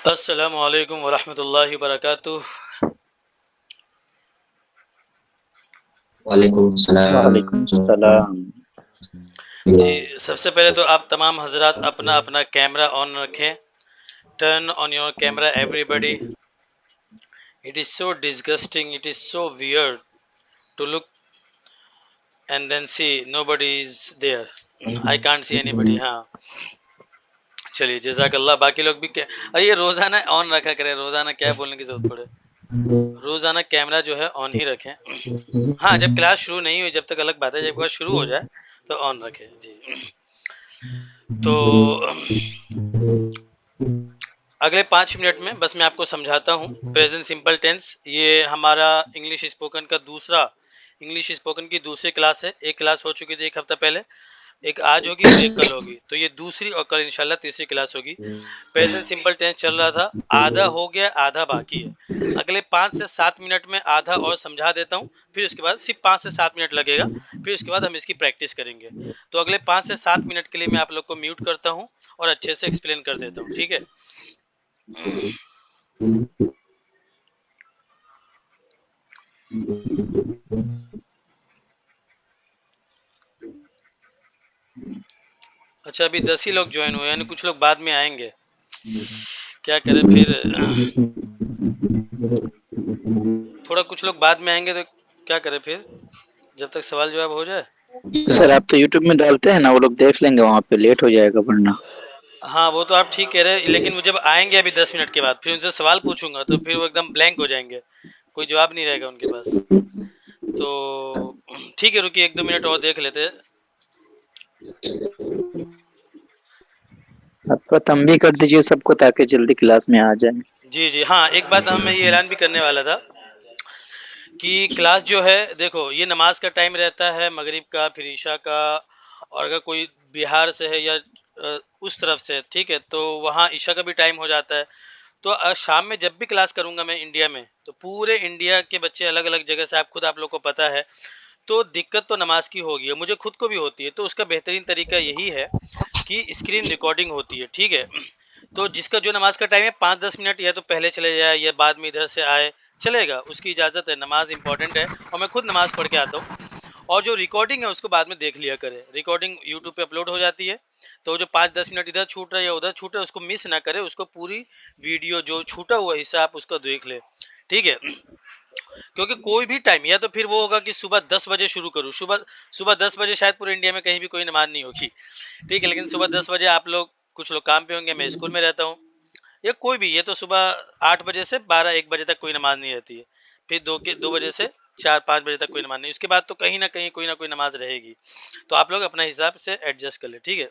अस्सलामु अलैकुम वरहमतुल्लाहि वबरकातुह। वालेकुम सलाम। वालेकुम सलाम। जी, सबसे पहले तो आप तमाम हजरात अपना अपना कैमरा ऑन रखें। Turn on your camera everybody. It is so disgusting, it is so weird to look and then see nobody is there. I can't see anybody. हाँ, चलिए जज़ाकल्लाह। बाकी लोग भी अरे ये रोजाना ऑन रखा करें, रोजाना क्या बोलने की जरूरत पड़े। रोजाना कैमरा जो है ऑन ही रखें। हाँ, जब क्लास शुरू नहीं हुई जब तक अलग बात है, जब क्लास शुरू हो जाए तो ऑन रखें जी। तो अगले 5 मिनट में बस मैं आपको समझाता हूँ। प्रेजेंट सिंपल टेंस, ये हमारा इंग्लिश स्पोकन का दूसरा, इंग्लिश स्पोकन की दूसरी क्लास है। एक क्लास हो चुकी थी एक हफ्ता पहले, एक आज होगी और एक कल होगी, तो ये दूसरी और कल इंशाल्लाह तीसरी क्लास होगी। प्रेजेंट सिंपल टेंस चल रहा था, आधा हो गया, आधा बाकी है। अगले 5 से 7 मिनट में आधा और समझा देता हूँ, फिर उसके बाद सिर्फ 5 से 7 मिनट लगेगा, फिर उसके बाद हम इसकी प्रैक्टिस करेंगे। तो अगले 5 से 7 मिनट के लिए मैं आप लोग को म्यूट करता हूँ और अच्छे से एक्सप्लेन कर देता हूँ, ठीक है। अच्छा, अभी 10 ही लोग ज्वाइन हुए, यानी कुछ लोग बाद में आएंगे। क्या करें फिर, थोड़ा कुछ लोग बाद में आएंगे तो क्या करें फिर, जब तक सवाल जवाब हो जाए। सर आप तो यूट्यूब में डालते हैं ना, वो लोग देख लेंगे, वहाँ पे लेट हो जाएगा वरना। हाँ, वो तो आप ठीक कह रहे हैं, लेकिन वो जब आएंगे अभी 10 मिनट के बाद, फिर उनसे सवाल पूछूंगा तो फिर वो एकदम ब्लैंक हो जाएंगे, कोई जवाब नहीं रहेगा उनके पास। तो ठीक है, रुकिए 1-2 मिनट और देख लेते हैं। आपका तंबी कर दीजिए सबको ताकि जल्दी क्लास में आ जाए। जी जी, हाँ, एक बात मैं ये ऐलान भी करने वाला था कि क्लास जो है, देखो ये नमाज का टाइम रहता है, मगरिब का, फिर ईशा का, और अगर कोई बिहार से है या उस तरफ से, ठीक है, तो वहाँ ईशा का भी टाइम हो जाता है। तो शाम में जब भी क्लास करूंगा मैं इंडिया में, तो पूरे इंडिया के बच्चे अलग अलग जगह से, आप खुद आप लोग को पता है, तो दिक्कत तो नमाज की होगी, मुझे खुद को भी होती है। तो उसका बेहतरीन तरीका यही है कि स्क्रीन रिकॉर्डिंग होती है, ठीक है। तो जिसका जो नमाज का टाइम है 5-10 मिनट या तो पहले चले जाए या बाद में इधर से आए, चलेगा, उसकी इजाज़त है। नमाज इंपॉर्टेंट है और मैं खुद नमाज पढ़ के आता हूँ। और जो रिकॉर्डिंग है उसको बाद में देख लिया करे, रिकॉर्डिंग यूट्यूब पे अपलोड हो जाती है। तो जो 5-10 मिनट इधर छूट रहा है या उधर छूट रहा है उसको मिस ना करे, उसको पूरी वीडियो जो छूटा हुआ हिस्सा आप उसको देख ले, ठीक है। क्योंकि कोई भी टाइम, या तो फिर वो होगा कि सुबह 10 बजे शुरू करूँ, सुबह सुबह 10 बजे शायद पूरे इंडिया में कहीं भी कोई नमाज नहीं होगी, ठीक है, लेकिन सुबह 10 बजे आप लोग कुछ लोग काम पे होंगे, मैं स्कूल में रहता हूँ, या कोई भी, ये तो सुबह 8 बजे से 12-1 बजे तक कोई नमाज नहीं रहती है, फिर 2 बजे से 4-5 बजे तक कोई नमाज नहीं, उसके बाद तो कहीं ना कहीं कोई ना कोई नमाज रहेगी। तो आप लोग अपना हिसाब से एडजस्ट कर ले, ठीक है।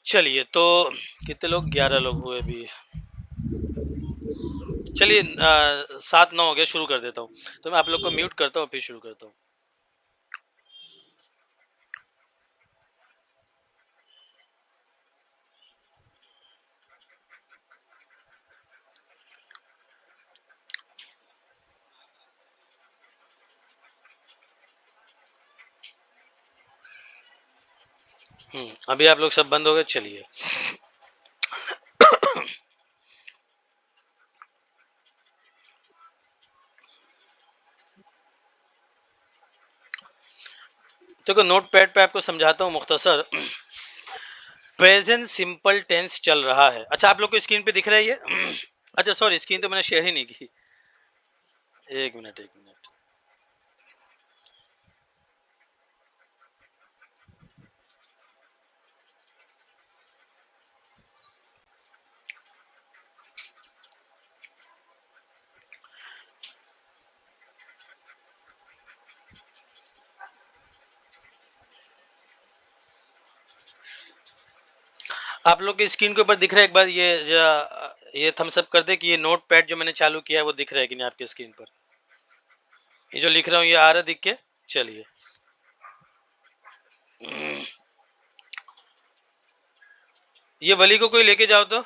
चलिए, तो कितने लोग, 11 लोग हुए अभी। चलिए 7-9 हो गया, शुरू कर देता हूँ। तो मैं आप लोग को म्यूट करता हूँ, फिर शुरू करता हूँ। अभी आप लोग सब बंद हो गए, चलिए। देखो, नोट पैड पे आपको समझाता हूँ मुख्तसर। प्रेजेंट सिंपल टेंस चल रहा है। अच्छा, आप लोग को स्क्रीन पे दिख रहा है ये? अच्छा सॉरी, स्क्रीन तो मैंने शेयर ही नहीं की। एक मिनट, एक मिनट। आप लोग के स्क्रीन के ऊपर दिख रहा है, एक बार ये थम्स अप कर दे कि ये नोट पैड जो मैंने चालू किया है वो दिख रहा है कि नहीं आपके स्क्रीन पर। ये जो लिख रहा हूँ ये आ रहा है दिख के? चलिए। ये वली को कोई लेके जाओ तो,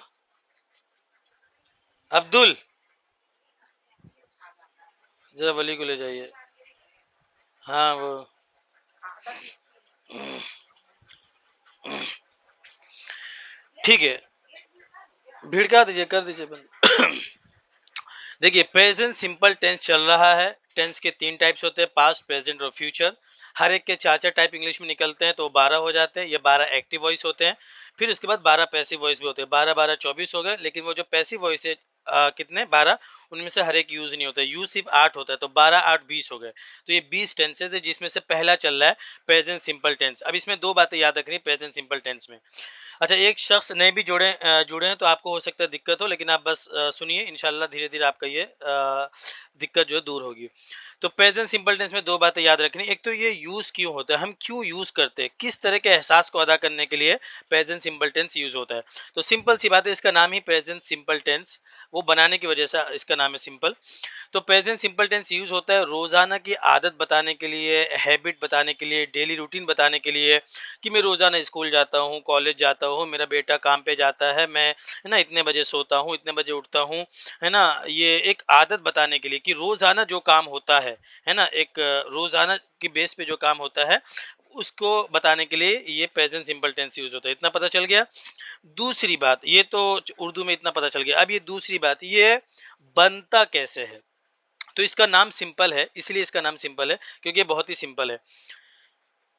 अब्दुल, जरा वली को ले जाइए। हाँ वो, ठीक है, भिड़का दीजिए, कर दीजिए बंद। देखिए प्रेजेंट सिंपल टेंस चल रहा है। टेंस के 3 टाइप्स होते हैं, पास्ट, प्रेजेंट और फ्यूचर। हर एक के 4-4 टाइप इंग्लिश में निकलते हैं, तो 12 हो जाते हैं। ये 12 एक्टिव वॉइस होते हैं। फिर उसके बाद 12 पैसिव वॉइस भी होते हैं। 12-12 24 हो गए, लेकिन वो जो पैसिव वॉइस है कितने 12, उनमें से हर एक यूज नहीं होता है, यूज सिर्फ 8 होता है, तो 12 8 20 हो गए। तो ये 20 टेंसेज है, जिसमें से पहला चल रहा है प्रेजेंट सिंपल टेंस। अब इसमें दो बातें याद रखनी प्रेजेंट सिंपल टेंस में। अच्छा, एक शख्स नए भी जुड़े हैं, तो आपको हो सकता है दिक्कत हो, लेकिन आप बस सुनिए, इंशाल्लाह धीरे धीरे आपका ये दिक्कत जो है दूर होगी। तो प्रेजेंट सिंपल टेंस में दो बातें याद रखनी। एक तो ये यूज क्यों होता है, हम क्यों यूज करते हैं, किस तरह के एहसास को अदा करने के लिए प्रेजेंट सिंपल टेंस यूज होता है। तो सिंपल सी बात है, इसका नाम ही प्रेजेंट सिंपल टेंस, वो बनाने की वजह से इसका नाम है सिंपल। तो प्रेजेंट सिंपल टेंस यूज होता है रोजाना की आदत बताने के लिए, हैबिट बताने के लिए, डेली रूटीन बताने के लिए, कि मैं रोजाना स्कूल जाता हूँ, कॉलेज जाता हूँ, मेरा बेटा काम पे जाता है, मैं है ना इतने बजे सोता हूँ, इतने बजे उठता हूँ, है ना। ये एक आदत बताने के लिए कि रोजाना जो काम होता है ना, एक रोजाना की बेस पे जो काम होता है, उसको बताने के लिए ये प्रेजेंट सिंपल टेंस यूज होता है। इतना पता चल गया। दूसरी बात, ये तो उर्दू में इतना पता चल गया। अब ये दूसरी बात, ये बनता कैसे है। तो इसका नाम सिंपल है, इसलिए इसका नाम सिंपल है क्योंकि ये बहुत ही सिंपल है।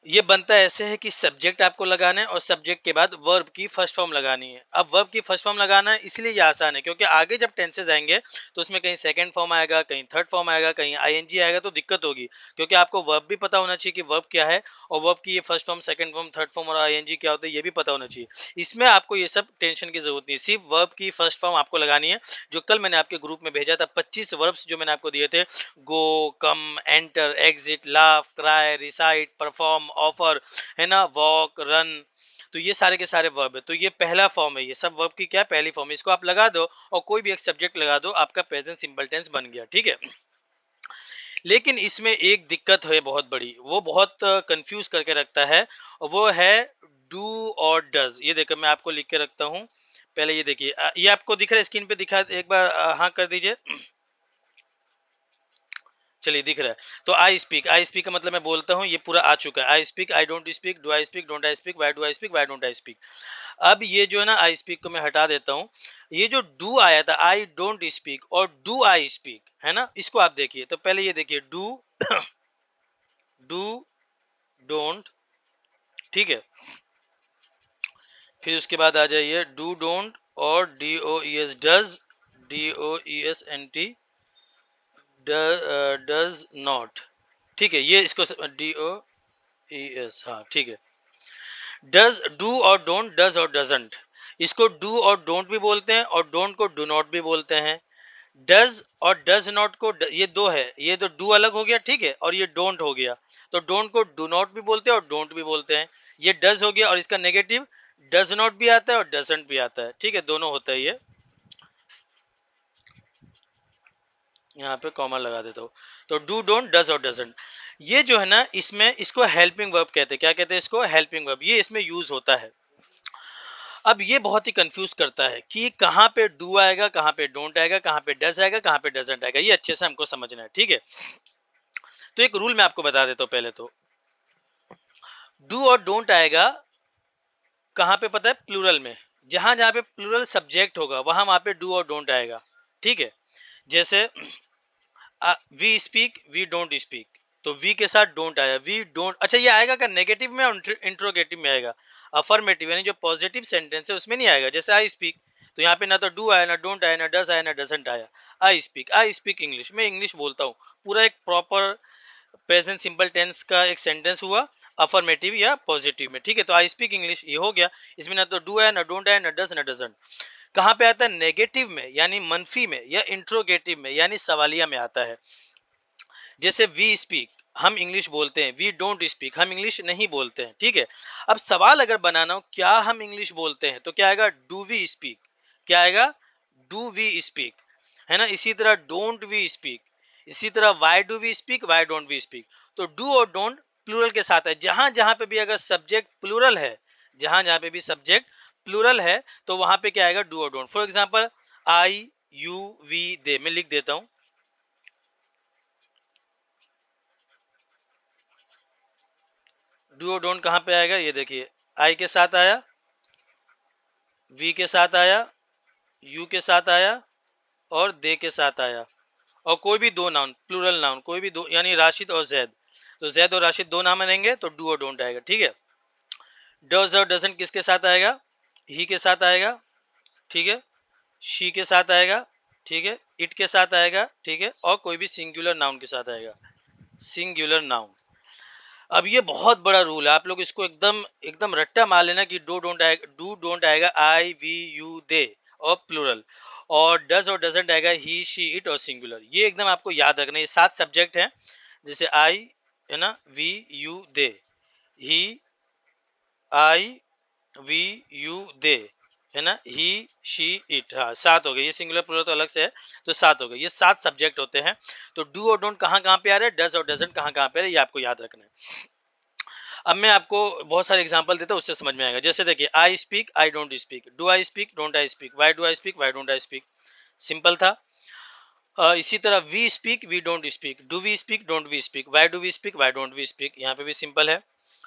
ये बनता ऐसे है कि सब्जेक्ट आपको लगाना है और सब्जेक्ट के बाद वर्ब की फर्स्ट फॉर्म लगानी है। अब वर्ब की फर्स्ट फॉर्म लगाना है इसलिए ये आसान है, क्योंकि आगे जब टेंसेज आएंगे तो उसमें कहीं सेकंड फॉर्म आएगा, कहीं थर्ड फॉर्म आएगा, कहीं आईएनजी आएगा, तो दिक्कत होगी। क्योंकि आपको वर्ब भी पता होना चाहिए कि वर्ब क्या है, और वर्ब की ये first form, second form, third form और आईएनजी क्या होता है, ये भी पता होना चाहिए। इसमें आपको ये सब टेंशन की जरूरत नहीं, सिर्फ वर्ब की फर्स्ट फॉर्म आपको लगानी है। जो कल मैंने आपके ग्रुप में भेजा था, 25 वर्ब्स जो मैंने आपको दिए थे, go, come, enter, exit, laugh, cry, recite, perform, offer, है ना, वॉक, रन, तो ये सारे के सारे वर्ब है। तो ये पहला फॉर्म है, ये सब वर्ब की क्या पहली फॉर्म है, इसको आप लगा दो और कोई भी एक सब्जेक्ट लगा दो, आपका प्रेजेंट सिंपल टेंस बन गया। ठीक है। लेकिन इसमें एक दिक्कत है बहुत बड़ी, वो बहुत कंफ्यूज करके रखता है, और वो है डू और डज। ये देखो मैं आपको लिख के रखता हूँ। पहले ये देखिए, ये आपको दिख रहा है स्क्रीन पे, दिखा एक बार हाँ कर दीजिए। चलिए दिख रहा है। तो आई स्पीक का मतलब मैं बोलता हूँ, ये पूरा आ चुका है। आई speak, I don't speak, do I speak, don't I speak, why do I speak, why don't I speak. अब ये जो है ना, आई स्पीक को मैं हटा देता हूँ। ये जो डू आया था, आई डोंट स्पीक और डू आई स्पीक, है ना, इसको आप देखिए। तो पहले ये देखिए, डू, डू, डोंट, ठीक है। फिर उसके बाद आ जाइए डू डोंट, और D O E S, does, D O E S N T, does not, ठीक है। ये इसको डी ओ ई एस, हाँ ठीक है। डज, डू और डोंट, डज और डजंट, इसको डू और डोंट भी बोलते हैं और डोंट को डू नॉट भी बोलते हैं। डज और डज नॉट को ये दो है, ये तो डू अलग हो गया, ठीक है, और ये डोंट हो गया। तो डोंट को डू नॉट भी बोलते हैं और डोंट भी बोलते हैं। ये डज हो गया और इसका नेगेटिव डज नॉट भी आता है और डजंट भी आता है, ठीक है, दोनों होता है ये। यहाँ पे कॉमा लगा देता हूँ। तो डू, डोंट, डज और डजंट, ये जो है ना, इसमें इसको हेल्पिंग वर्ब कहते हैं। क्या कहते हैं इसको? Helping verb. ये इसमें यूज होता है। अब ये बहुत ही कंफ्यूज करता है कि कहाँ पे डू आएगा, कहाँ पे डोंट आएगा, कहाँ पे डज आएगा, कहाँ पे डजंट आएगा। ये अच्छे से हमको समझना है, ठीक है। तो एक रूल मैं आपको बता देता हूँ पहले तो। डू और डोंट आएगा कहाँ पे पता है? प्लूरल में। जहां जहां पे प्लूरल सब्जेक्ट होगा वहां पे डू और डोंट आएगा, ठीक है। जैसे we speak, we don't speak, तो वी के साथ डोंट आया, वी डोंट। अच्छा, ये आएगा क्या नेगेटिव में और इंट्रोगेटिव में आएगा? अफर्मेटिव यानी जो पॉजिटिव सेंटेंस है उसमें नहीं आएगा। जैसे आई स्पीक, तो यहाँ पे ना तो डू आया, ना डोंट आया, ना डज आया, ना डजंट आया। आई स्पीक इंग्लिश, मैं इंग्लिश बोलता हूँ। पूरा एक प्रॉपर प्रेजेंट सिंपल टेंस का एक सेंटेंस हुआ, अफर्मेटिव या पॉजिटिव में, ठीक है। तो आई स्पीक इंग्लिश, ये हो गया। इसमें ना तो डू है, ना डोंट है, ना डज, ना डजंट। कहाँ पे आता है? नेगेटिव में यानी मनफी में, या इंट्रोगेटिव में यानी सवालिया में आता है। जैसे वी स्पीक, हम इंग्लिश बोलते हैं, वी डोंट स्पीक, हम इंग्लिश नहीं बोलते हैं, ठीक है। अब सवाल अगर बनाना हो क्या हम इंग्लिश बोलते हैं, तो क्या आएगा? Do we speak. क्या आएगा? डू वी स्पीक, है ना। इसी तरह डोंट वी स्पीक, इसी तरह why do we speak, why don't we speak. तो डू और डोंट प्लूरल के साथ है। जहां जहां पे भी अगर सब्जेक्ट प्लूरल है, जहां जहां पे भी सब्जेक्ट प्लूरल है, तो वहां पे क्या आएगा? डू और don't. For example, I, you, we, they, मैं लिख देता हूं। डू और डोंट कहाँ पे आएगा? ये देखिए, आई के साथ आया, वी के साथ आया, यू के साथ आया और दे के साथ आया, और कोई भी दो नाउन, प्लूरल नाउन, कोई भी दो, यानी राशिद और जैद, तो जैद और राशिद दो नाम बनेंगे तो डू और डोंट आएगा। ठीक है। डज और डजंट किसके साथ आएगा? ही के साथ आएगा। ठीक है। शी के साथ आएगा। ठीक है। इट के साथ आएगा। ठीक है। और कोई भी सिंगुलर नाउन के साथ आएगा, सिंगुलर नाउन। अब ये बहुत बड़ा रूल है, आप लोग इसको एकदम एकदम रट्टा मार लेना कि डू डोंट आएगा आई वी यू दे और प्लूरल, और डज और डजंट आएगा ही शी इट और सिंगुलर। ये एकदम आपको याद रखना। ये 7 सब्जेक्ट हैं, जैसे आई है ना, we you they, he I we you they है ना, ही शी इट। हाँ 7 हो गए, ये सिंगुलर प्लूरल तो अलग से है, तो 7 हो गए। ये 7 सब्जेक्ट होते हैं। तो डू और डोंट कहाँ कहाँ पे आ रहे हैं, डज और डजंट कहाँ कहाँ पे आ रहे हैं, ये आपको याद रखना है। अब मैं आपको बहुत सारे एग्जांपल देता हूँ, उससे समझ में आएगा। जैसे देखिए, I speak I don't speak, do I speak don't I speak, why do I speak why don't I speak. Simple था। इसी तरह we speak we don't speak, do we speak don't we speak, why do we speak why don't we speak, यहाँ पे भी simple है।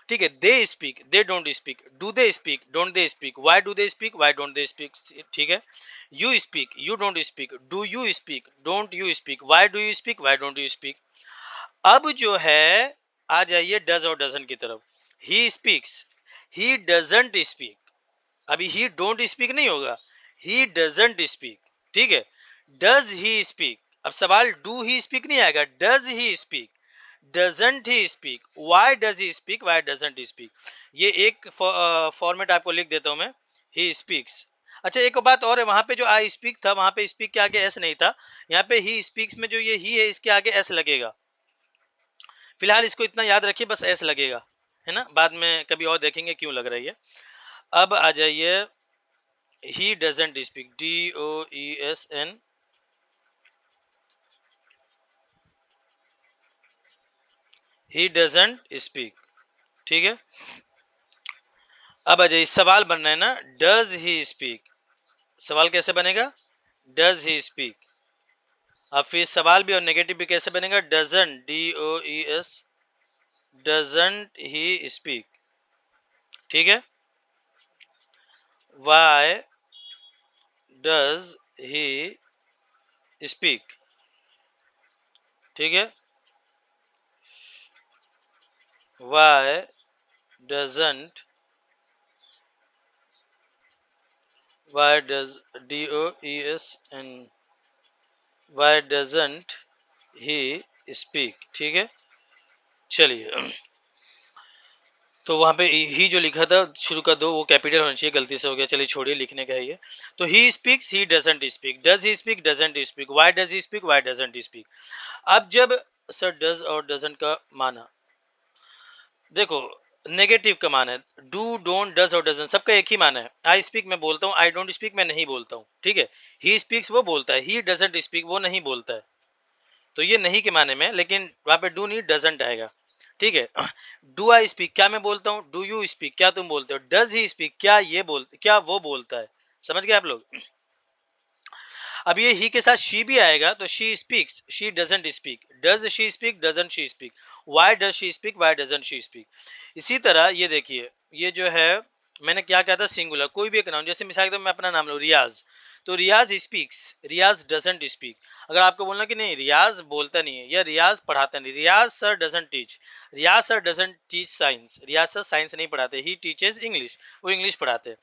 ठीक है। They speak they don't speak, do they speak don't they speak, why do they speak why don't they speak. ठीक है। You speak you don't speak, do you speak don't you speak, why do you speak why don't you speak. अब जो है, आ जाइए does और doesn't की तरफ। ही speaks he doesn't speak, अभी ही डोंट स्पीक नहीं होगा, ही डजंट स्पीक। ठीक है। डज ही स्पीक, अब सवाल डू ही स्पीक नहीं आएगा, does he speak doesn't he speak, why does he speak why doesn't he speak. ये एक फॉर्मेट आपको लिख देता हूं मैं, ही स्पीक्स। अच्छा एक बात और है, वहां पे जो आई स्पीक था, वहां पे स्पीक के आगे एस नहीं था, यहाँ पे ही स्पीक्स में जो ये ही है, इसके आगे एस लगेगा। फिलहाल इसको इतना याद रखिए, बस एस लगेगा, है ना, बाद में कभी और देखेंगे क्यों लग रही है। अब आ जाइए, he doesn't speak, D O E S N, he doesn't speak. ठीक है। अब आ जाइए, सवाल बन रहा है ना, डज ही स्पीक, सवाल कैसे बनेगा, डज ही स्पीक। अब फिर सवाल भी और नेगेटिव भी कैसे बनेगा, doesn't, D O E S, doesn't he speak. ठीक है। Why does he speak. ठीक है। Why doesn't, why does, D O E S N, why doesn't he speak. ठीक है। चलिए, तो वहां पे ही जो लिखा था शुरू का दो, वो कैपिटल होना चाहिए, गलती से हो गया, चलिए छोड़िए, लिखने का है ये। तो he speaks he doesn't speak, does he speak doesn't speak, why does he speak why doesn't speak. अब जब सर डज और डजंट का माना, देखो नेगेटिव का माना है, डू डोंट डज और डजंट सबका एक ही माना है। आई स्पीक मैं बोलता हूँ, आई डोंट स्पीक मैं नहीं बोलता हूँ। ठीक है। ही स्पीक्स वो बोलता है, ही डजंट स्पीक वो नहीं बोलता है, तो ये नहीं के माने में, लेकिन वहां पे डू नहीं डजंट आएगा। ठीक है। डू आई स्पीक क्या मैं बोलता हूँ, डू यू स्पीक क्या तुम बोलते हो, डज ही स्पीक क्या ये बोलते, क्या वो बोलता है। समझ गए आप लोग। अब ये ही के साथ शी भी आएगा, तो she speaks she doesn't speak, does she speak doesn't she speak, why does she speak why doesn't she speak. इसी तरह ये देखिए, ये जो है मैंने क्या कहा था, सिंगुलर कोई भी एक नाउन, जैसे मिसाल के तौर मैं अपना नाम लूं रियाज, तो Riyaz speaks Riyaz doesn't speak. अगर आपको बोलना कि नहीं रियाज बोलता नहीं है या रियाज पढ़ाता नहीं, Riyaz sir doesn't teach, Riyaz sir doesn't teach science, Riyaz sir science नहीं पढ़ाते, ही टीचेस इंग्लिश, वो इंग्लिश पढ़ाते हैं।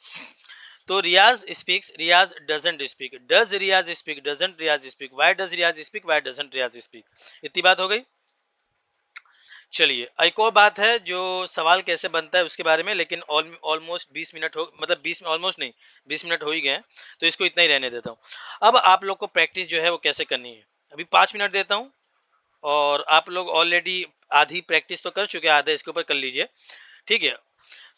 तो Riyaz speaks Riyaz doesn't speak, does Riyaz speak doesn't Riyaz speak, why does Riyaz speak why doesn't Riyaz speak. इतनी बात हो गई। चलिए एक और बात है, जो सवाल कैसे बनता है उसके बारे में, लेकिन ऑलमोस्ट 20 मिनट हो, मतलब 20 ऑलमोस्ट नहीं 20 मिनट हो ही गए, तो इसको इतना ही रहने देता हूँ। अब आप लोग को प्रैक्टिस जो है वो कैसे करनी है, अभी 5 मिनट देता हूँ, और आप लोग ऑलरेडी आधी प्रैक्टिस तो कर चुके हैं, आधा इसके ऊपर कर लीजिए। ठीक है।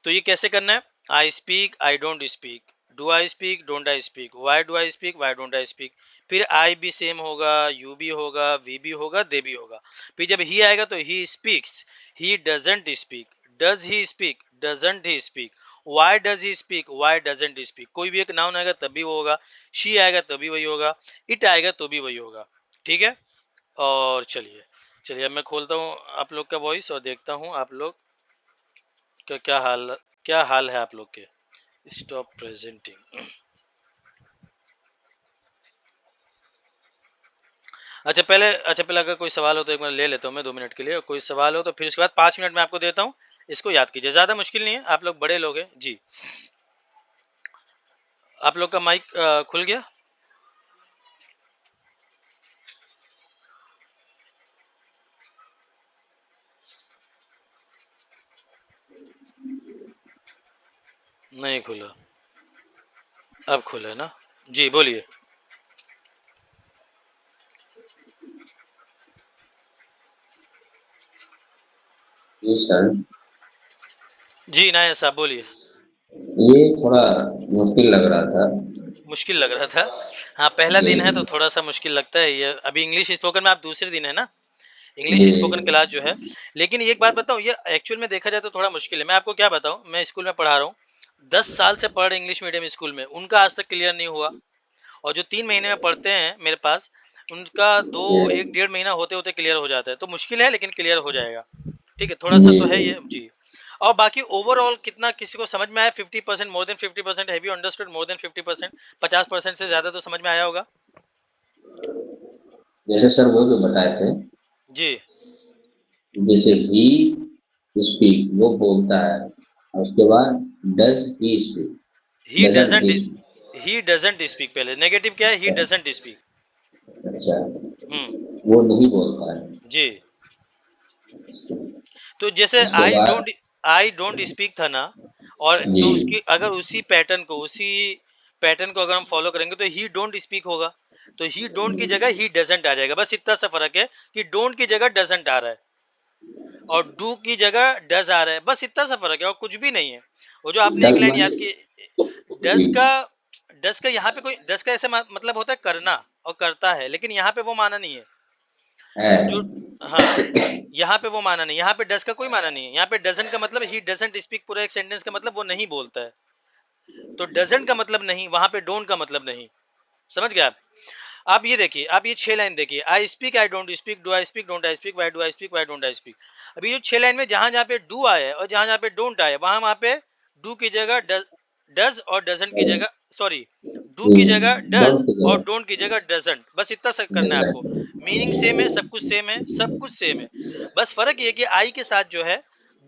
तो ये कैसे करना है, आई speak I don't speak, do I speak don't I speak, why do I speak why don't I speak. फिर आई भी सेम होगा, यू भी होगा, वी भी होगा, दे भी होगा। फिर जब ही आएगा तो he speaks he doesn't speak, does he speak doesn't he speak, why does he speak why doesn't speak. कोई भी एक नाउन आएगा तब भी वो होगा, शी आएगा तो भी वही होगा, इट आएगा तो भी वही होगा। ठीक है। और चलिए चलिए अब मैं खोलता हूँ आप लोग का वॉइस और देखता हूँ आप लोग का क्या हाल है आप लोग के। Stop presenting. अच्छा पहले अगर कोई सवाल हो तो एक बार ले लेता हूँ मैं 2 मिनट के लिए, और कोई सवाल हो तो फिर उसके बाद 5 मिनट में आपको देता हूँ। इसको याद कीजिए, ज़्यादा मुश्किल नहीं है, आप लोग बड़े लोग हैं जी। आप लोग का माइक खुल गया? नहीं खुला, अब खुला है ना? जी बोलिए। जी सर, जी नाया साहब बोलिए। ये थोड़ा मुश्किल लग रहा था। मुश्किल लग रहा था? हाँ, पहला जी दिन है तो थोड़ा सा मुश्किल लगता है ये। अभी इंग्लिश स्पोकन में आप दूसरे दिन है ना, इंग्लिश जी स्पोकन क्लास जो है। लेकिन एक बात बताऊं, ये एक्चुअल में देखा जाए तो थोड़ा मुश्किल है। मैं आपको क्या बताऊं, मैं स्कूल में पढ़ा रहा हूँ, 10 साल से पढ़ रहे इंग्लिश मीडियम स्कूल में, उनका आज तक क्लियर नहीं हुआ। और जो 3 महीने में पढ़ते हैं मेरे पास, उनका दो जी 1 1.5 महीना होते होते क्लियर हो जाता है। तो मुश्किल है लेकिन क्लियर हो जाएगा। ठीक है, थोड़ा सा जी तो है सर। ये जी। और बाकी ओवरऑल कितना किसी को समझ में आया? 50%, more than 50%, have you understood more than 50%? 50% से ज्यादा तो समझ में आया होगा। जैसे सर वो जो बताए थे, जी। जैसे ही स्पीक वो बोलता है, और उसके बाद does he speak, he doesn't doesn't he speak. He doesn't speak, पहले नेगेटिव क्या है? He doesn't speak. अच्छा, हम्म। वो नहीं बोलता है। जी। तो जैसे उसके बाद आई डोंट स्पीक था ना, और जी तो उसकी अगर उसी पैटर्न को अगर हम फॉलो करेंगे तो ही डोंट स्पीक होगा। तो ही डोंट की जगह ही डजंट आ जाएगा, बस इतना सा फर्क है कि डोंट की जगह डजंट आ रहा है और डू की जगह डज आ रहा है, बस इतना सा फर्क है और कुछ भी नहीं है। वो जो आपने एक डज लाइन माने याद की, जी डज का डज का यहाँ पे कोई डज का ऐसे मतलब होता है करना और करता है, लेकिन यहाँ पे वो माना नहीं है। है। जो हाँ, यहाँ पे वो माना नहीं, यहाँ पे डज का कोई माना नहीं है। यहाँ पे डजंट का मतलब ही डजंट स्पीक, पूरा एक सेंटेंस का मतलब वो नहीं बोलता है। तो डजंट का मतलब नहीं, वहां पे डोंट का मतलब नहीं। समझ गए आप ये देखिए, आप ये 6 लाइन देखिए, I speak, I don't speak, do I speak, don't I speak, why do I speak, why don't I speak. अभी जो 6 लाइन में जहां जहां पे डू आया है और जहां जहां पे डोंट आया है, वहां वहां पे डू की जगह डज और डजंट की डज जगह, सॉरी, डू जी की जगह डज डोंट की और जगह डोंट की जगह डजंट, बस इतना सा करना है आपको। डजंट। मीनिंग सेम है, सब कुछ सेम है, सब कुछ सेम है। बस फर्क ये कि आई के साथ जो है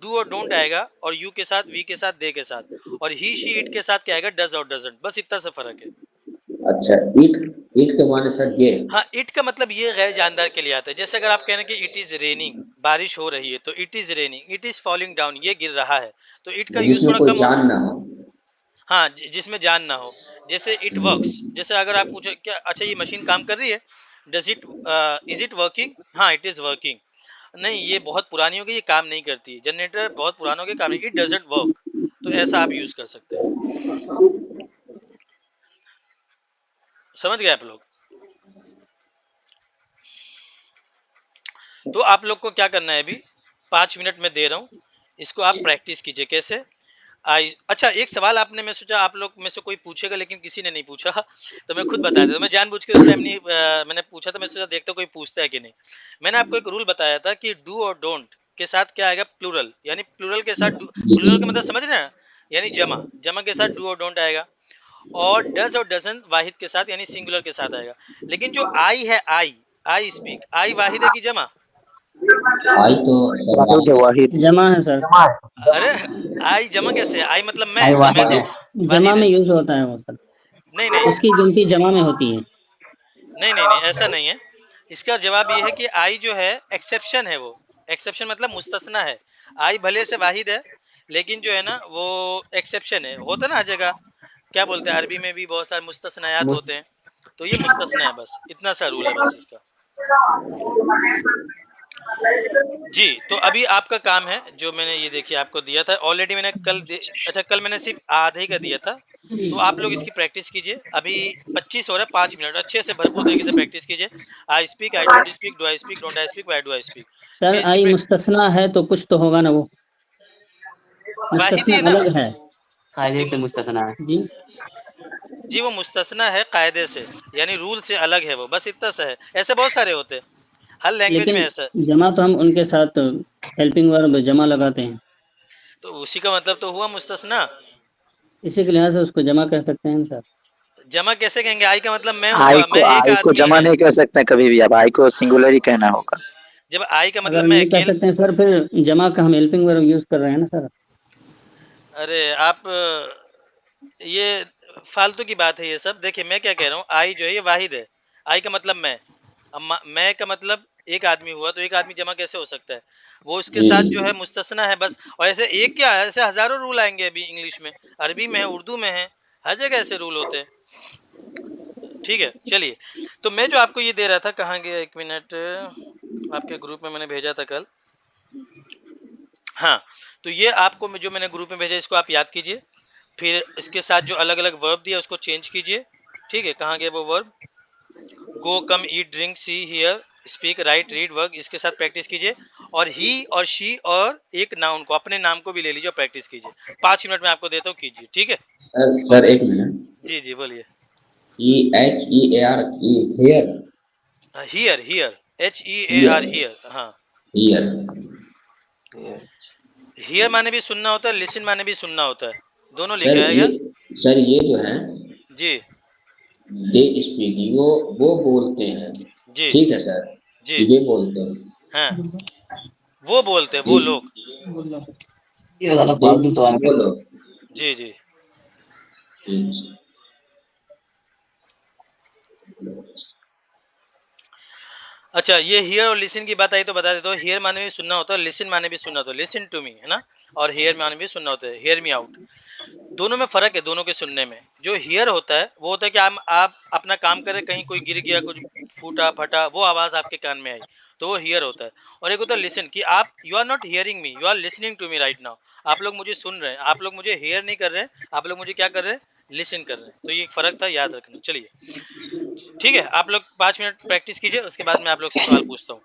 डू और डोंट आएगा, और यू के साथ, वी के साथ, दे के साथ, और ही शी इट के साथ क्या आएगा? डज और डजंट, बस इतना सा फर्क है। अच्छा, ईट ईट के माने सर ये। हाँ, इट का मतलब ये गैर जानदार के लिए आता है। जैसे अगर आप कह रहे हैं कि इट इज रेनिंग, बारिश हो रही है, तो it is raining, it is falling down, ये गिर रहा है। तो इट का यूज जिसमें थोड़ा कोई कम हो। जान ना हो। हाँ, जिसमें जान ना हो। जैसे इट वर्क्स, जी जैसे अगर आप पूछे क्या, अच्छा ये मशीन काम कर रही है, does it, is it working? हाँ, इट इज वर्किंग। नहीं, ये बहुत पुरानी हो गई, ये काम नहीं करती है, जनरेटर बहुत पुराना हो गया, काम नहीं, इट डजंट वर्क। तो ऐसा आप यूज कर सकते हैं। समझ गए आप लोग? तो आप लोग को क्या करना है अभी, 5 मिनट में दे रहा हूँ, इसको आप प्रैक्टिस कीजिए। कैसे? आई, अच्छा एक सवाल आपने, मैं सोचा आप लोग में से कोई पूछेगा, लेकिन किसी ने नहीं पूछा, तो मैं खुद बता देता हूं। मैं जानबूझ के उस टाइम नहीं, मैंने पूछा था, मैं सोचा देखता कोई पूछता है कि नहीं। मैंने आपको एक रूल बताया था कि डू और डोंट के साथ क्या आएगा? प्लूरल, यानी प्लूरल के साथ जी जी प्लूरल का मतलब समझ रहे हैं? यानी जमा, जमा के साथ डू और डोंट आएगा। और डज और डजन वाहिद के साथ यानी सिंगुलर के साथ आएगा। लेकिन जो आई है, आई स्पीक, आई वाहिद है कि जमा? आई तो सर वाहिद है, वाहिद है। वाहिद। जमा है सर। अरे, आई जमा कैसे है? आई मतलब आई मैं वाहिद तो है। जमा वाहिद में है। यूज होता है वो सर। नहीं नहीं, उसकी गिनती जमा में होती है। नहीं नहीं नहीं, ऐसा नहीं है। इसका जवाब ये है कि आई जो है एक्सेप्शन है, वो एक्सेप्शन मतलब मुस्तस्ना है। आई भले से वाहिद है, लेकिन जो है ना वो एक्सेप्शन है, होता है ना हर जगह। क्या बोलते हैं अरबी में भी बहुत सारे मुस्तस्नायात मुस- होते हैं, तो ये मुस्तस्ना है, बस इतना सा रूल है बस इसका। जी, तो अभी आपका काम है, जो मैंने ये देखिए आपको दिया था ऑलरेडी, मैंने अच्छा कल मैंने सिर्फ आधे ही का दिया था। तो आप लोग इसकी प्रैक्टिस कीजिए। अभी 25 हो रहा है, 5 मिनट अच्छे से भरपूर तरीके से प्रैक्टिस कीजिए। आई speak, I don't speak, do I speak, don't I speak, why do I speak. Sir फिर इसकी आई मुस्तस्ना है तो कुछ तो होगा ना वो। वाहिद ही मुस्तस्ना है ना अलग है। जी। कायदे से मुस्तस्ना है जी। जी, वो मुस्तस्ना है कायदे से, यानी रूल से अलग है वो, बस इतना सा है। ऐसे बहुत सारे होते हैं, हर लैंग्वेज में लेकिन ऐसा है। जमा तो हम उनके साथ हेल्पिंग वर्ब जमा लगाते हैं। तो उसी का मतलब तो हुआ मुस्तस्ना। इसी के लिहाज से उसको जमा कह सकते हैं सर। जमा कैसे कहेंगे? आई का मतलब मैं आई हुआ, को मैं एक आई को आदमी जमा है। नहीं कह सकते कभी भी, अब आई को सिंगुलर ही कहना होगा। जब आई का मतलब अगर मैं नहीं कर अकेले, सकते हैं सर, फिर जमा का हम हेल्पिंग वर्ब यूज कर रहे हैं ना सर। अरे आप ये फालतू की बात है ये सब। देखिए मैं क्या कह रहा हूँ, आई जो है ये वाहिद है। आई का मतलब मैं, अब मैं का मतलब एक आदमी हुआ, तो एक आदमी जमा कैसे हो सकता है? वो उसके जी साथ जी जो है मुस्तस्ना है बस। और ऐसे एक क्या है, ऐसे हजारों रूल आएंगे अभी इंग्लिश में, अरबी में है, उर्दू में है, हर जगह ऐसे रूल होते हैं। ठीक है चलिए, तो मैं जो आपको ये दे रहा था, कहाँ गया, एक मिनट, आपके ग्रुप में मैंने भेजा था कल। हाँ, तो ये आपको जो मैंने ग्रुप में भेजा, इसको आप याद कीजिए। फिर इसके साथ जो अलग अलग वर्ब दिया उसको चेंज कीजिए। ठीक है, कहाँ गया वो verb? Go, come, eat, drink, see, hear, speak, write, read, work, इसके साथ प्रैक्टिस कीजिए। और ही और शी और एक नाउन को, अपने नाम को भी ले लीजिए और प्रैक्टिस कीजिए। 5 मिनट में आपको देता हूँ, कीजिए, ठीक है? सर एक मिनट। जी जी बोलिए। EHEAR, hair. Hear, hear, HEAR, hear hear, हाँ। हियर। हियर माने भी सुनना होता है, लिसन माने भी सुनना होता है, दोनों सर लिखा है ये क्या? सर ये जो है जी दे स्पीकिंग, वो बोलते हैं। जी ठीक है सर, जी। ये बोलते हैं। हाँ, वो बोलते हैं, वो ठीक, लोग। ये वाला दे फालतू सवाल कर। बोलो। जी जी। ठीक। अच्छा, ये हियर और लिसन की बात आई तो बता देता हूँ। हियर माने भी सुनना होता है, लिसन माने भी सुनना होता है, लिसन टू मी, है ना? और हियर माने भी सुनना होता है, हियर मी आउट। दोनों में फर्क है, दोनों के सुनने में। जो हियर होता है वो होता है कि आप अपना काम कर रहे, कहीं कोई गिर गया, कुछ फूटा फटा, वो आवाज आपके कान में आई, तो वो हियर होता है। और एक होता है लिसन, कि आप, you are not hearing me, you are listening to me right now. आप लोग मुझे सुन रहे हैं, आप लोग मुझे हियर नहीं कर रहे हैं, आप लोग मुझे क्या कर रहे हैं, लिसन कर रहे हैं। तो ये एक फर्क था, याद रखना। चलिए ठीक है, आप लोग 5 मिनट प्रैक्टिस कीजिए, उसके बाद मैं आप लोग से सवाल पूछता हूँ।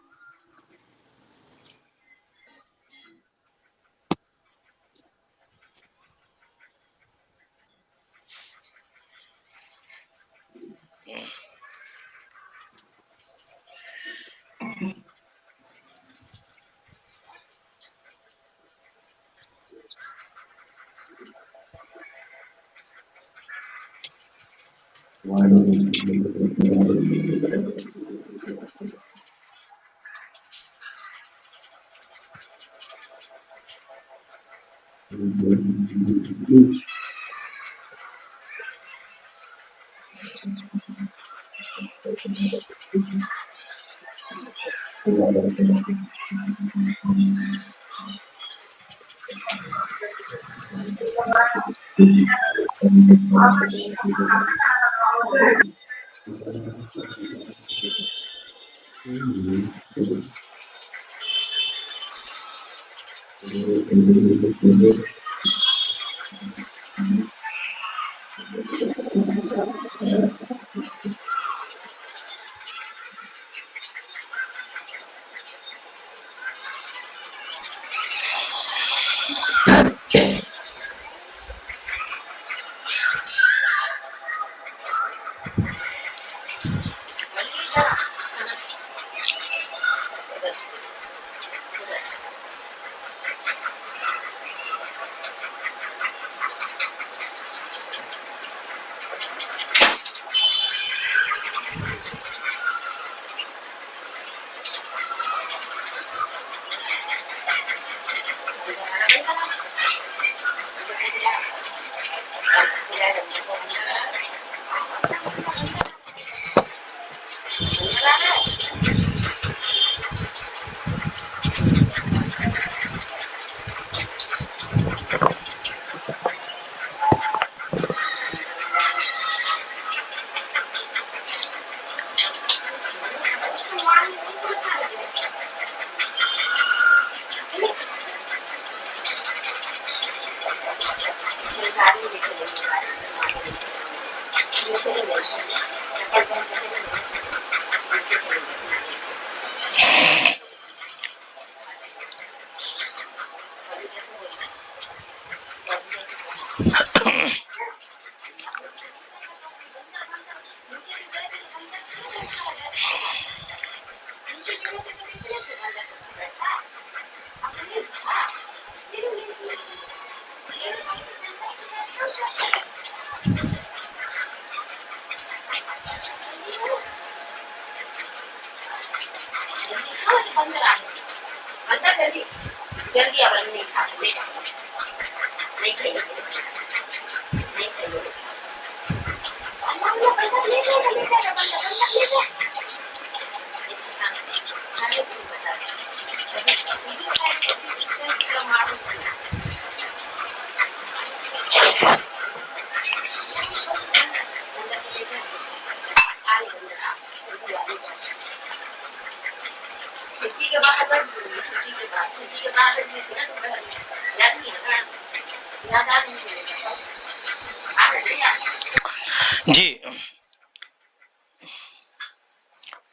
जी,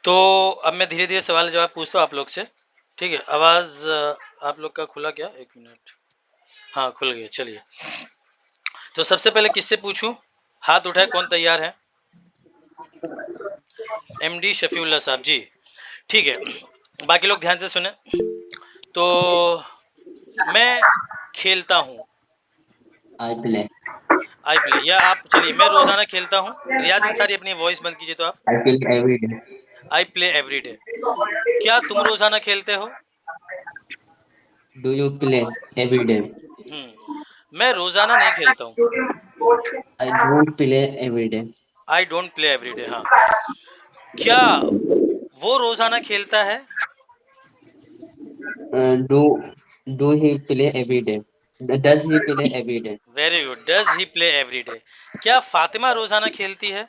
तो अब मैं धीरे धीरे सवाल जवाब पूछता हूँ आप लोग से, ठीक है। आवाज आप लोग का खुला क्या? 1 मिनट। हाँ, खुल गया। चलिए, तो सबसे पहले किससे पूछूं? हाथ उठाए, कौन तैयार है? MD शफीउल्लाह साहब जी, ठीक है। बाकी लोग ध्यान से सुने। तो मैं खेलता हूँ, आई प्ले आई प्ले, या आप चलिए, मैं रोजाना खेलता हूँ। रियाज अंसारी अपनी वॉइस बंद कीजिए तो आप। I play every day I play every day. क्या तुम रोजाना खेलते हो? Do you play every day मैं रोजाना नहीं खेलता हूँ। I don't play every day I don't play every day. हाँ, क्या वो रोजाना खेलता है? Do do he play every day does he play every day very good, does he play every day. क्या फातिमा रोजाना खेलती है?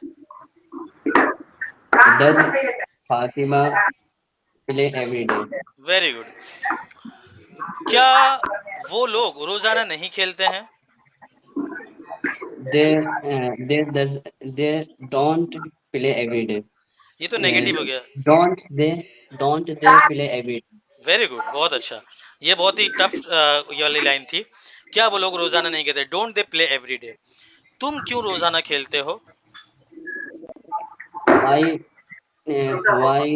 Does Fatima play every day very good. क्या वो लोग रोजाना नहीं खेलते हैं? दे does they don't play every day ये तो नेगेटिव हो गया। Don't they play every day very good, बहुत अच्छा। ये बहुत ही टफ ये वाली लाइन थी। क्या वो लोग रोजाना नहीं खेलते? Don't they play every day. तुम क्यों रोजाना खेलते हो? Why why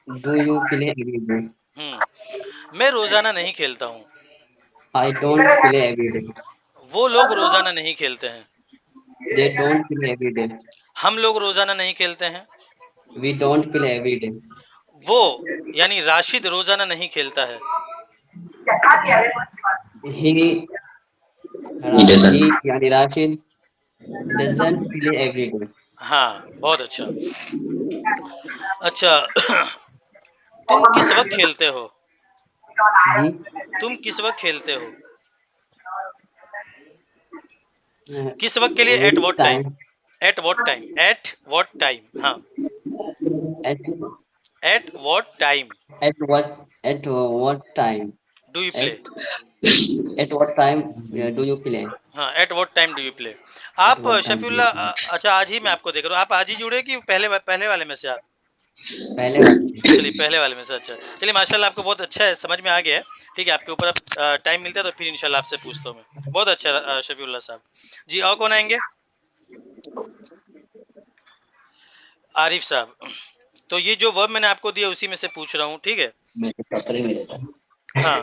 do you play every day मैं रोजाना नहीं खेलता हूँ। I don't play every day वो लोग रोजाना नहीं खेलते हैं। They don't play every day हम लोग रोजाना नहीं खेलते हैं। We don't play every day वो यानी राशिद रोजाना नहीं खेलता है। ही He doesn't. यानी Rashid doesn't play every day हाँ, बहुत अच्छा। अच्छा, तुम किस वक्त खेलते हो? जी तुम किस वक्त खेलते हो? किस वक्त के लिए? At which what time? time at what time? At what time? हाँ, at at what time at what time do you play? at what time do you play हाँ, at what time do you play? at आप what time do you Shafiullah, play अच्छा आज ही मैं आपको देख रहा हूँ। आप आज ही जुड़े कि पहले वाले में से आप? पहले वाले चलिए, पहले वाले में से। अच्छा, चलिए, माशाल्लाह, आपको बहुत अच्छा है, समझ में आ गया है। ठीक है, आपके ऊपर अब टाइम मिलता है तो फिर इंशाल्लाह आपसे पूछता हूँ मैं। बहुत अच्छा शफीउल्लाह साहब जी। और कौन आएंगे? आरिफ साहब। तो ये जो वर्ब मैंने आपको दिया उसी में से पूछ रहा हूँ, ठीक है। मेरे कपड़े में रहता हाँ,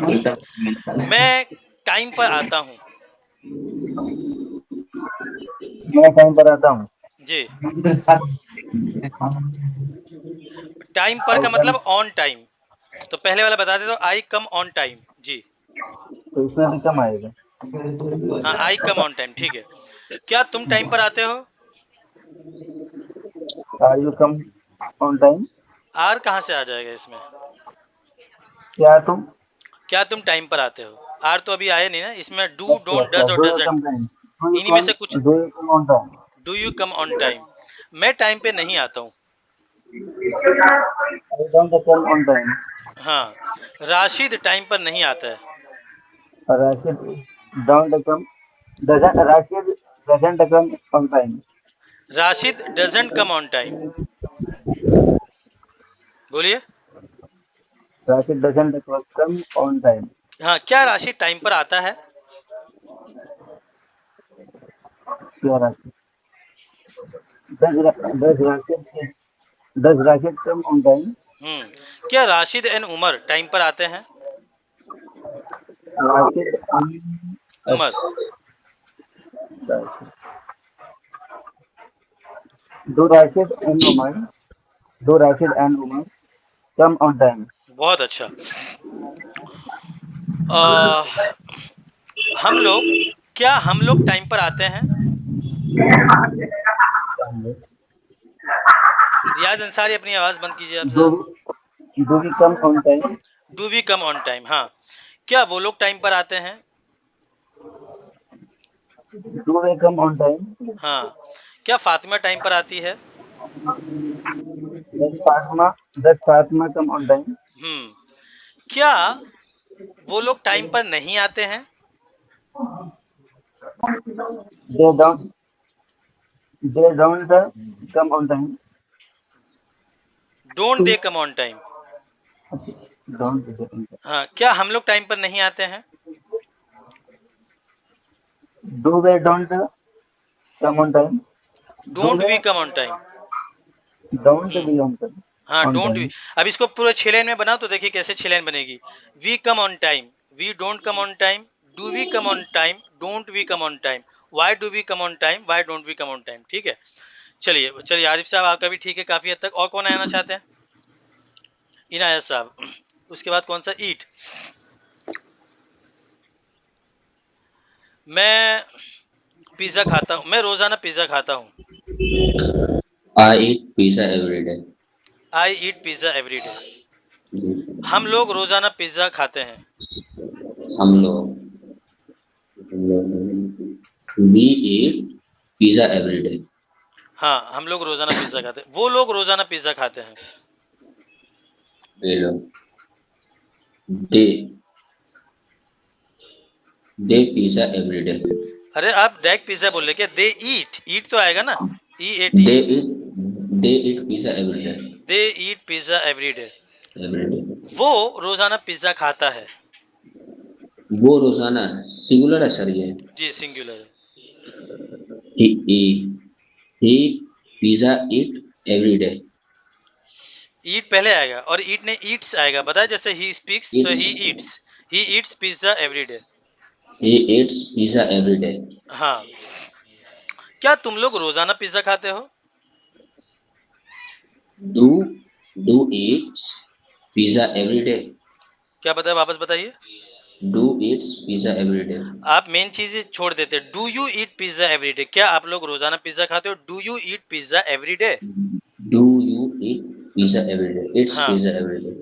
मैं टाइम पर आता हूँ। मैं टाइम पर आता हूँ। जी, टाइम पर का मतलब ऑन टाइम। तो पहले वाला बता दे तो आई कम ऑन टाइम। जी, तो इसमें भी कम आएगा। हाँ, आई कम ऑन टाइम, ठीक है। क्या तुम टाइम पर आते हो? Are you come on time? Are कहाँ से आ जाएगा इसमें? क्या तुम टाइम पर आते हो? आर तो अभी आया नहीं ना इसमें। डू, अच्छा डोंट, डज और do you doesn't, come time इन्हीं में से कुछ। Do you come on time do you come on time. मैं टाइम पे नहीं आता हूँ। I don't come on time. हाँ, राशिद टाइम पर नहीं आता है। Rashid don't come Rashid doesn't come on time. Rashid doesn't come on time. बोलिए। Rashid doesn't come on time. हाँ, क्या राशिद टाइम पर आता है? क्या Rashid does Rashid come on time? क्या राशिद एंड उमर टाइम पर आते हैं? Rashid Umar. Do Rashid and Umar come on time. बहुत अच्छा। हम लोग, क्या हम लोग टाइम पर आते हैं? रियाज अंसारी, अपनी आवाज बंद कीजिए आप Do जरा। do we come on time? Do we come on time? हाँ, क्या वो लोग टाइम पर आते हैं? Do they come on time? हाँ, क्या फातिमा टाइम पर आती है? Does Fatima come on time? क्या वो लोग टाइम पर नहीं आते हैं? They don't come on time. Don't they come on time? Don't they come on time? हाँ, क्या हम लोग टाइम पर नहीं आते हैं? Do they don't come on time? Do don't we they come on time? don't be on time? हाँ, On don't we. time. अब इसको पूरा 6 लाइन में बनाओ तो देखिए कैसे 6 लाइन बनेगी। We come on time, we don't come on time, do we come on time, don't we come on time, why do we come on time, why don't we come on time. ठीक है, चलिए चलिए, आरिफ साहब आपका भी ठीक है काफी हद तक। और कौन आना चाहते हैं? इनायत साहब। उसके बाद कौन सा? ईट। मैं पिज्जा खाता हूँ, मैं रोजाना पिज्जा खाता हूँ। I eat pizza every day. I eat pizza every day. हम लोग रोजाना पिज्जा खाते हैं। हम लोग we eat pizza every day. हाँ, हम लोग रोजाना पिज्जा खाते हैं। वो लोग रोजाना पिज्जा खाते हैं। वे लोग they pizza every day. अरे आप डायरेक्ट पिज्जा बोल रहे क्या? दे ईट, ईट तो आएगा ना, E A T. They eat pizza every day. They eat pizza every day. Every day. वो रोजाना पिज्जा खाता है। वो रोजाना सिंगुलर है सर ये। जी, सिंगुलर है। He pizza eat every day. ईट पहले आएगा और ईट ने ईट्स आएगा, बताया जैसे ही स्पीक्स तो he eats, he eats pizza every day. He eats pizza every day. हाँ, क्या तुम लोग रोजाना पिज्जा खाते हो? Do eats pizza every day. क्या बताया, वापस बताइए। Do eats pizza every day. आप मेन चीज छोड़ देते। Do you eat pizza every day? क्या आप लोग रोजाना पिज्जा खाते हो? Do you eat pizza every day? Do you eat pizza every day? It's हाँ, pizza every day.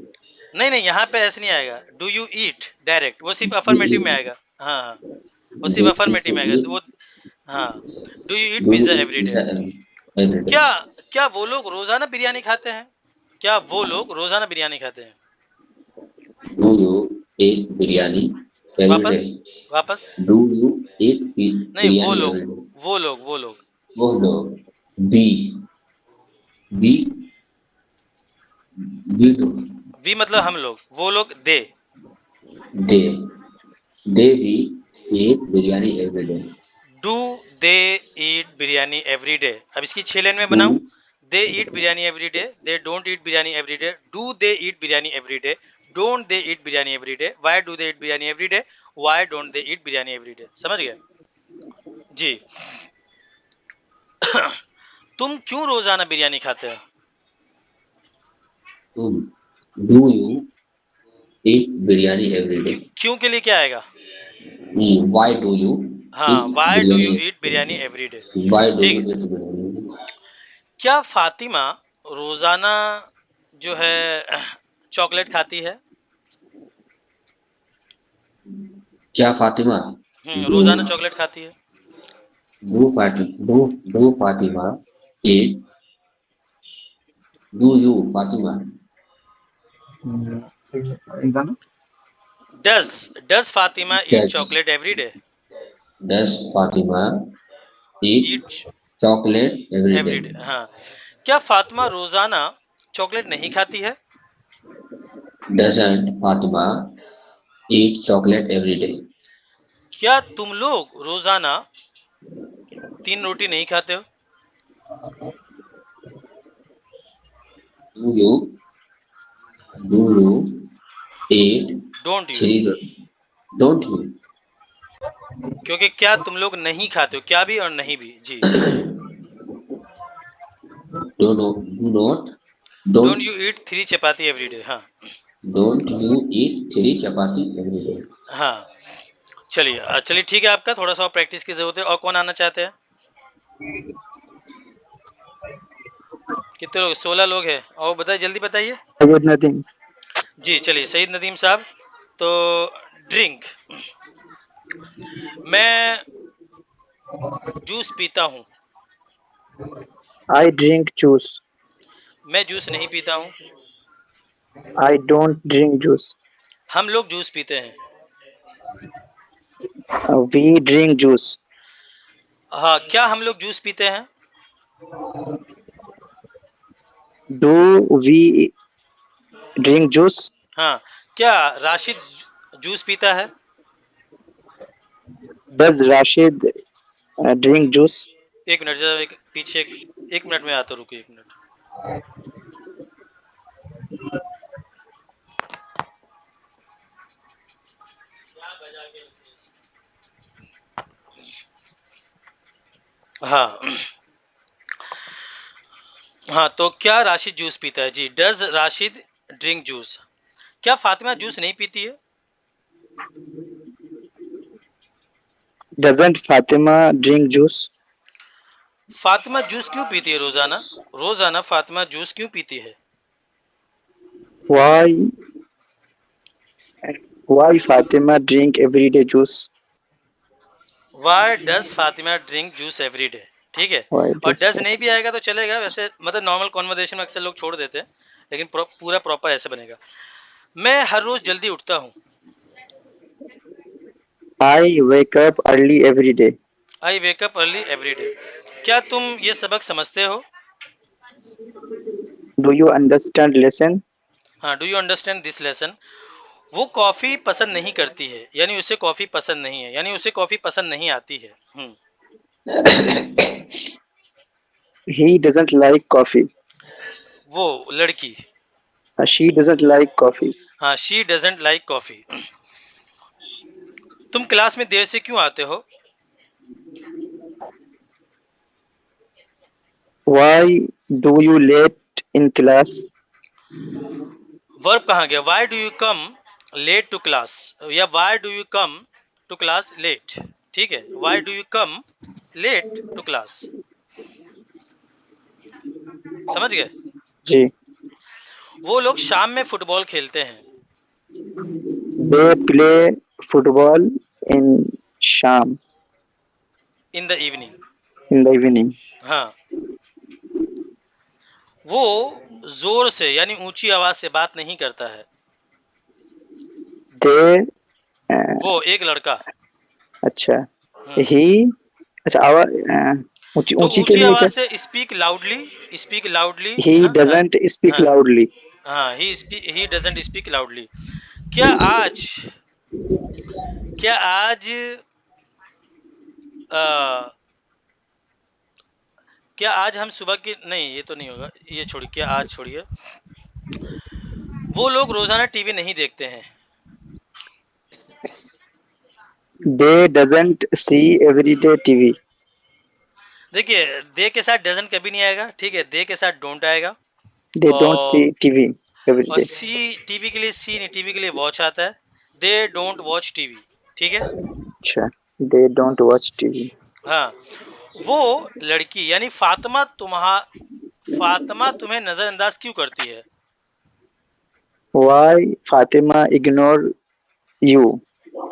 नहीं नहीं, यहाँ पे ऐसे नहीं आएगा। डू यू ईट डायरेक्ट, वो सिर्फ अफर्मेटिव में आएगा। हाँ, वो सिर्फ अफर्मेटिव में आएगा तो वो। हाँ, do you eat pizza every day? Every day. क्या क्या वो लोग रोजाना बिरयानी खाते हैं? क्या वो लोग रोजाना बिरयानी खाते हैं? Do you eat biryani every वापस day? वापस। Do you eat नहीं, वो biryani लोग every day? वो लोग वो लोग वो लोग we do. वी मतलब हम लोग, वो लोग they. They we eat biryani every day. Do they eat biryani every day? अब इसकी 6 लाइन में बनाऊं। They eat biryani every day, they don't eat biryani every day, do they eat biryani every day, don't they eat biryani every day, why do they eat biryani every day, why don't they eat biryani every day. समझ गए जी? तुम क्यों रोजाना बिरयानी खाते हो? Do you eat biryani every day? क्यों के लिए क्या आएगा? Why do you हाँ, eat why do you biryani? Eat biryani every day. Why do ठीक। you eat biryani? क्या फातिमा रोजाना जो है चॉकलेट खाती है? क्या फातिमा रोजाना चॉकलेट खाती है। do Fatima eat? Do you Fatima? Does Fatima eat Yes. chocolate every day? Does Fatima eat Eat chocolate every every day? day। हाँ, क्या फातिमा रोजाना चॉकलेट नहीं खाती है? Doesn't Fatima eat chocolate every day? क्या तुम लोग रोजाना 3 रोटी नहीं खाते हो? Do you eat don't you? 3 don't you? क्योंकि क्या तुम लोग नहीं खाते हो, क्या भी और नहीं भी। जी। Don't don't you eat 3 chapati every day? हाँ, don't you eat 3 chapati every day? हाँ, चलिए चलिए ठीक है, आपका थोड़ा सा और प्रैक्टिस की जरूरत है। और कौन आना चाहते हैं? कितने लोग? 16 लोग हैं। और बताइए, जल्दी बताइए। सैयद नदीम। जी चलिए, सईद नदीम साहब। तो ड्रिंक, मैं जूस पीता हूँ। I drink juice. मैं जूस नहीं पीता हूँ। I don't drink juice. हम लोग जूस पीते हैं। We drink juice. हाँ, क्या हम लोग जूस पीते हैं? Do we drink juice? हाँ, क्या राशिद जूस पीता है? Does Rashid drink juice? एक मिनट, जरा पीछे एक मिनट में आता, रुको एक मिनट। हाँ हाँ, तो क्या राशिद जूस पीता है? जी, डज राशिद ड्रिंक जूस? क्या फातिमा जूस नहीं पीती है? Doesn't Fatima drink juice? Fatima juice क्यों पीती है रोजाना? रोजाना फातिमा जूस क्यों पीती है? Why Fatima drink every day juice? Why does Fatima drink juice every day? ठीक है। Why और does डज नहीं भी आएगा तो चलेगा, वैसे मतलब नॉर्मल कॉन्वर्सेशन में अक्सर लोग छोड़ देते हैं, लेकिन पूरा प्रॉपर ऐसे बनेगा। मैं हर रोज जल्दी उठता हूँ। I wake up early every day? I wake up early every day. क्या तुम ये सबक समझते हो? Do you understand lesson? हाँ, do you understand this lesson? वो कॉफी पसंद नहीं करती है, यानी उसे कॉफी पसंद नहीं है, यानी उसे कॉफी पसंद नहीं आती है। He doesn't like coffee. वो लड़की। She doesn't like coffee. हाँ, शी डजंट लाइक कॉफी। तुम क्लास में देर से क्यों आते हो? Why do you late in class? Verb कहाँ गया? Why do you come late to class, या why do you come to class late? ठीक है, why do you come late to class. समझ गए? जी। वो लोग शाम में फुटबॉल खेलते हैं। They play football in sham. In the evening. In the evening. हाँ, वो जोर से यानी ऊंची आवाज से बात नहीं करता है। They वो एक लड़का। अच्छा he अच्छा आवाज ऊंची तो ऊंची के ऊंची लिए क्या? आवाज से speak loudly, speak loudly. He doesn't speak loudly. हाँ, ही डजंट स्पीक लाउडली। क्या आज क्या आज हम सुबह की, नहीं ये तो नहीं होगा, ये छोड़िए, क्या आज छोड़िए। वो लोग रोजाना टीवी नहीं देखते हैं। They doesn't see everyday TV. देखिए, दे के साथ डजंट कभी नहीं आएगा, ठीक है, दे के साथ डोंट आएगा। They don't see TV every और day. सी, टीवी के लिए सी नहीं, टीवी के लिए वॉच आता है। दे डोंट वॉच टीवी, ठीक है। अच्छा they don't watch TV. हाँ, वो लड़की यानी फातिमा तुम्हें नजरअंदाज क्यों करती है? Why Fatima ignore you?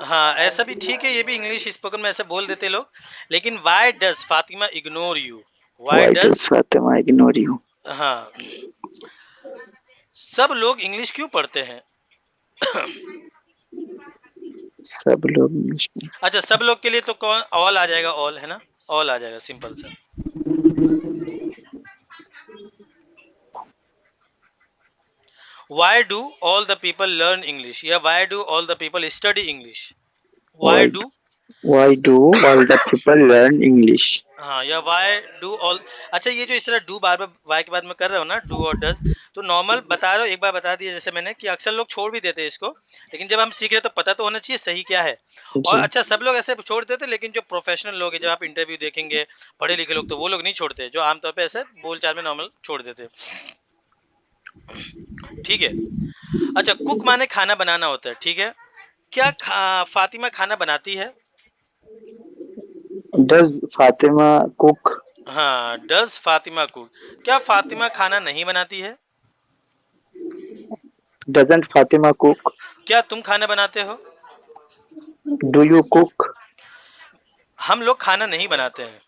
हाँ, ऐसा भी ठीक है, ये भी इंग्लिश स्पोकन में ऐसे बोल देते लोग, लेकिन why does Fatima ignore you? Why does Fatima ignore you? हाँ, सब लोग इंग्लिश क्यों पढ़ते हैं? सब लोग इंग्लिश में। अच्छा, सब लोग के लिए तो कौन? ऑल आ जाएगा, ऑल है ना, ऑल आ जाएगा, सिंपल सा। Why do all the people learn English? या why do all the people study English? Why do all the people learn English? हाँ, या why do all। अच्छा, ये जो इस तरह डू बार बार वाई के बाद में कर रहे हो ना, डू और डज, तो नॉर्मल बता रहे हो, एक बार बता दिया जैसे मैंने, कि अक्सर लोग छोड़ भी देते हैं इसको, लेकिन जब हम सीख रहे तो पता तो होना चाहिए सही क्या है। और अच्छा, सब लोग ऐसे छोड़ देते, लेकिन जो प्रोफेशनल लोग हैं, जब आप इंटरव्यू देखेंगे, पढ़े लिखे लोग, तो वो लोग नहीं छोड़ते, जो आमतौर पर ऐसे बोलचाल में नॉर्मल छोड़ देते। ठीक है, अच्छा, कुक माने खाना बनाना होता है, ठीक है। क्या फातिमा खाना बनाती है? Does Fatima cook? हाँ, डज फातिमा कुक। क्या फातिमा खाना नहीं बनाती है? Doesn't Fatima cook? क्या तुम खाना बनाते हो? Do you cook? हम लोग खाना नहीं बनाते हैं।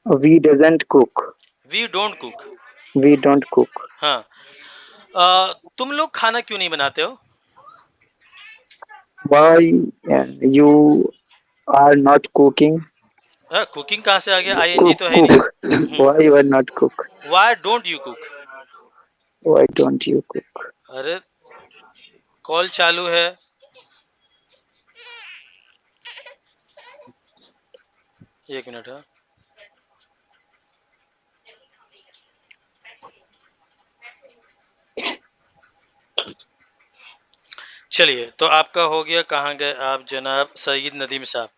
We doesn't cook? We don't cook. We don't cook? हाँ। तुम लोग खाना क्यों नहीं बनाते हो? Why you are not cooking? Cooking कहाँ से आ गया? आईएनजी कुक तो है ही कुक। नहीं। Why you are not cook? Why don't you cook? Why don't you cook? अरे, कॉल चालू है। एक मिनट है। चलिए, तो आपका हो गया। कहाँ गए आप जनाब सईद नदीम साहब?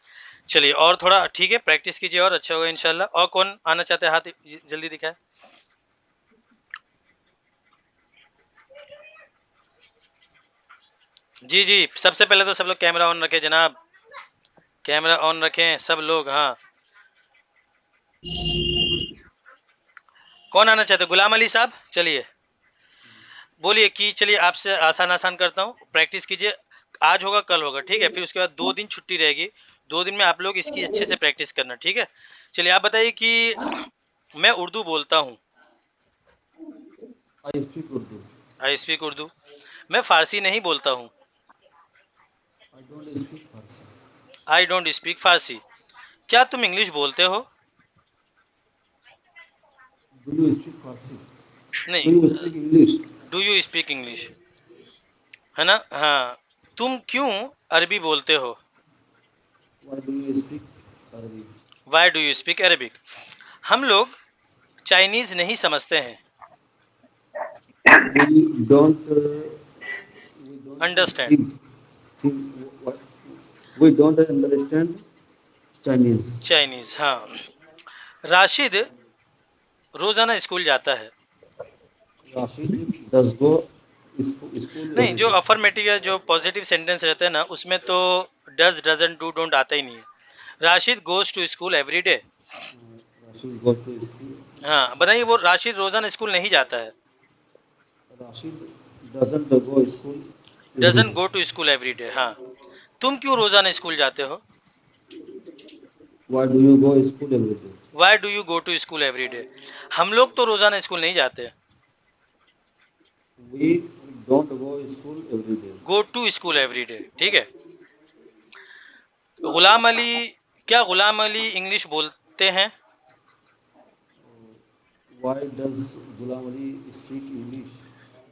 चलिए, और थोड़ा ठीक है, प्रैक्टिस कीजिए और अच्छा होगा इंशाल्लाह। और कौन आना चाहते हैं? हाथ जल्दी दिखाए। जी जी, सबसे पहले तो सब लोग कैमरा ऑन रखें जनाब, कैमरा ऑन रखें सब लोग। हाँ, कौन आना चाहते? गुलाम अली साहब, चलिए बोलिए कि चलिए आपसे आसान आसान करता हूँ, प्रैक्टिस कीजिए। आज होगा कल होगा, ठीक है। फिर उसके बाद 2 दिन छुट्टी रहेगी, 2 दिन में आप लोग इसकी अच्छे से प्रैक्टिस करना, ठीक है। चलिए, आप बताइए कि मैं उर्दू बोलता हूँ। I speak Urdu. I speak Urdu. मैं फारसी नहीं बोलता हूँ। I don't speak Farsi. I don't speak Farsi. क्या तुम इंग्लिश बोलते हो? Do you speak Farsi? नहीं, do you speak English? Do you speak English, है ना। हाँ, तुम क्यों अरबी बोलते हो? Why do you speak Arabi? Why do you speak Arabic. हम लोग चाइनीज नहीं समझते हैं। We don't understand. Think we don't understand Chinese. Chinese, हाँ। राशिद रोजाना स्कूल जाता है। राशिद डज गो स्कूल नहीं, एवरी जो डे। अफर्मेटिव या जो पॉजिटिव सेंटेंस रहते हैं ना, उसमें तो डज, डजंट, डू, डोंट आता ही नहीं है। Rashid goes to school every day. Rashid go to school. हाँ, बताइए, वो राशिद रोजाना स्कूल नहीं जाता है। Rashid doesn't go school every doesn't day. Go to school every day. हाँ, तुम क्यों रोजाना स्कूल जाते हो? Why do you go school every day? Why do you go to school every day. हम लोग तो रोजाना स्कूल नहीं जाते। We don't go school every day. Go to school every day, ठीक है। गुलाम अली, क्या गुलाम अली इंग्लिश बोलते हैं? Why does Ghulam Ali speak English?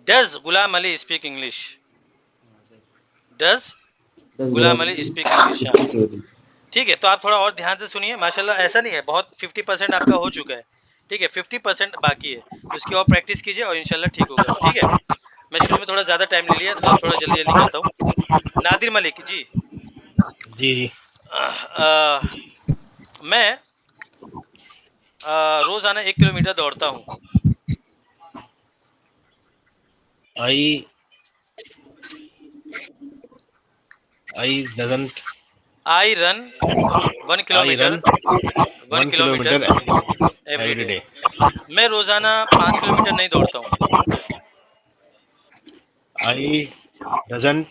Does Ghulam Ali speak English? Does does Ghulam Ghulam Ali Ali speak English. हाँ, स्पीक इंग्लिश? ठीक है। तो आप थोड़ा और ध्यान से सुनिए, माशाल्लाह ऐसा नहीं है, बहुत 50% आपका हो चुका है, ठीक है। 50% बाकी है, तो इसकी और प्रैक्टिस कीजिए और इंशाल्लाह ठीक होगा, ठीक है। मैं शुरू में थोड़ा ज़्यादा टाइम ले लिया, तो अब थोड़ा जल्दी जल्दी करता हूँ। नादिर मलिक जी। जी। मैं रोज़ाना 1 किलोमीटर दौड़ता हूँ। I I doesn't I run 1 I kilometre, run 1 1 kilometre kilometre every every day. Day. मैं रोज़ाना 5 किलोमीटर नहीं दौड़ता हूँ। I doesn't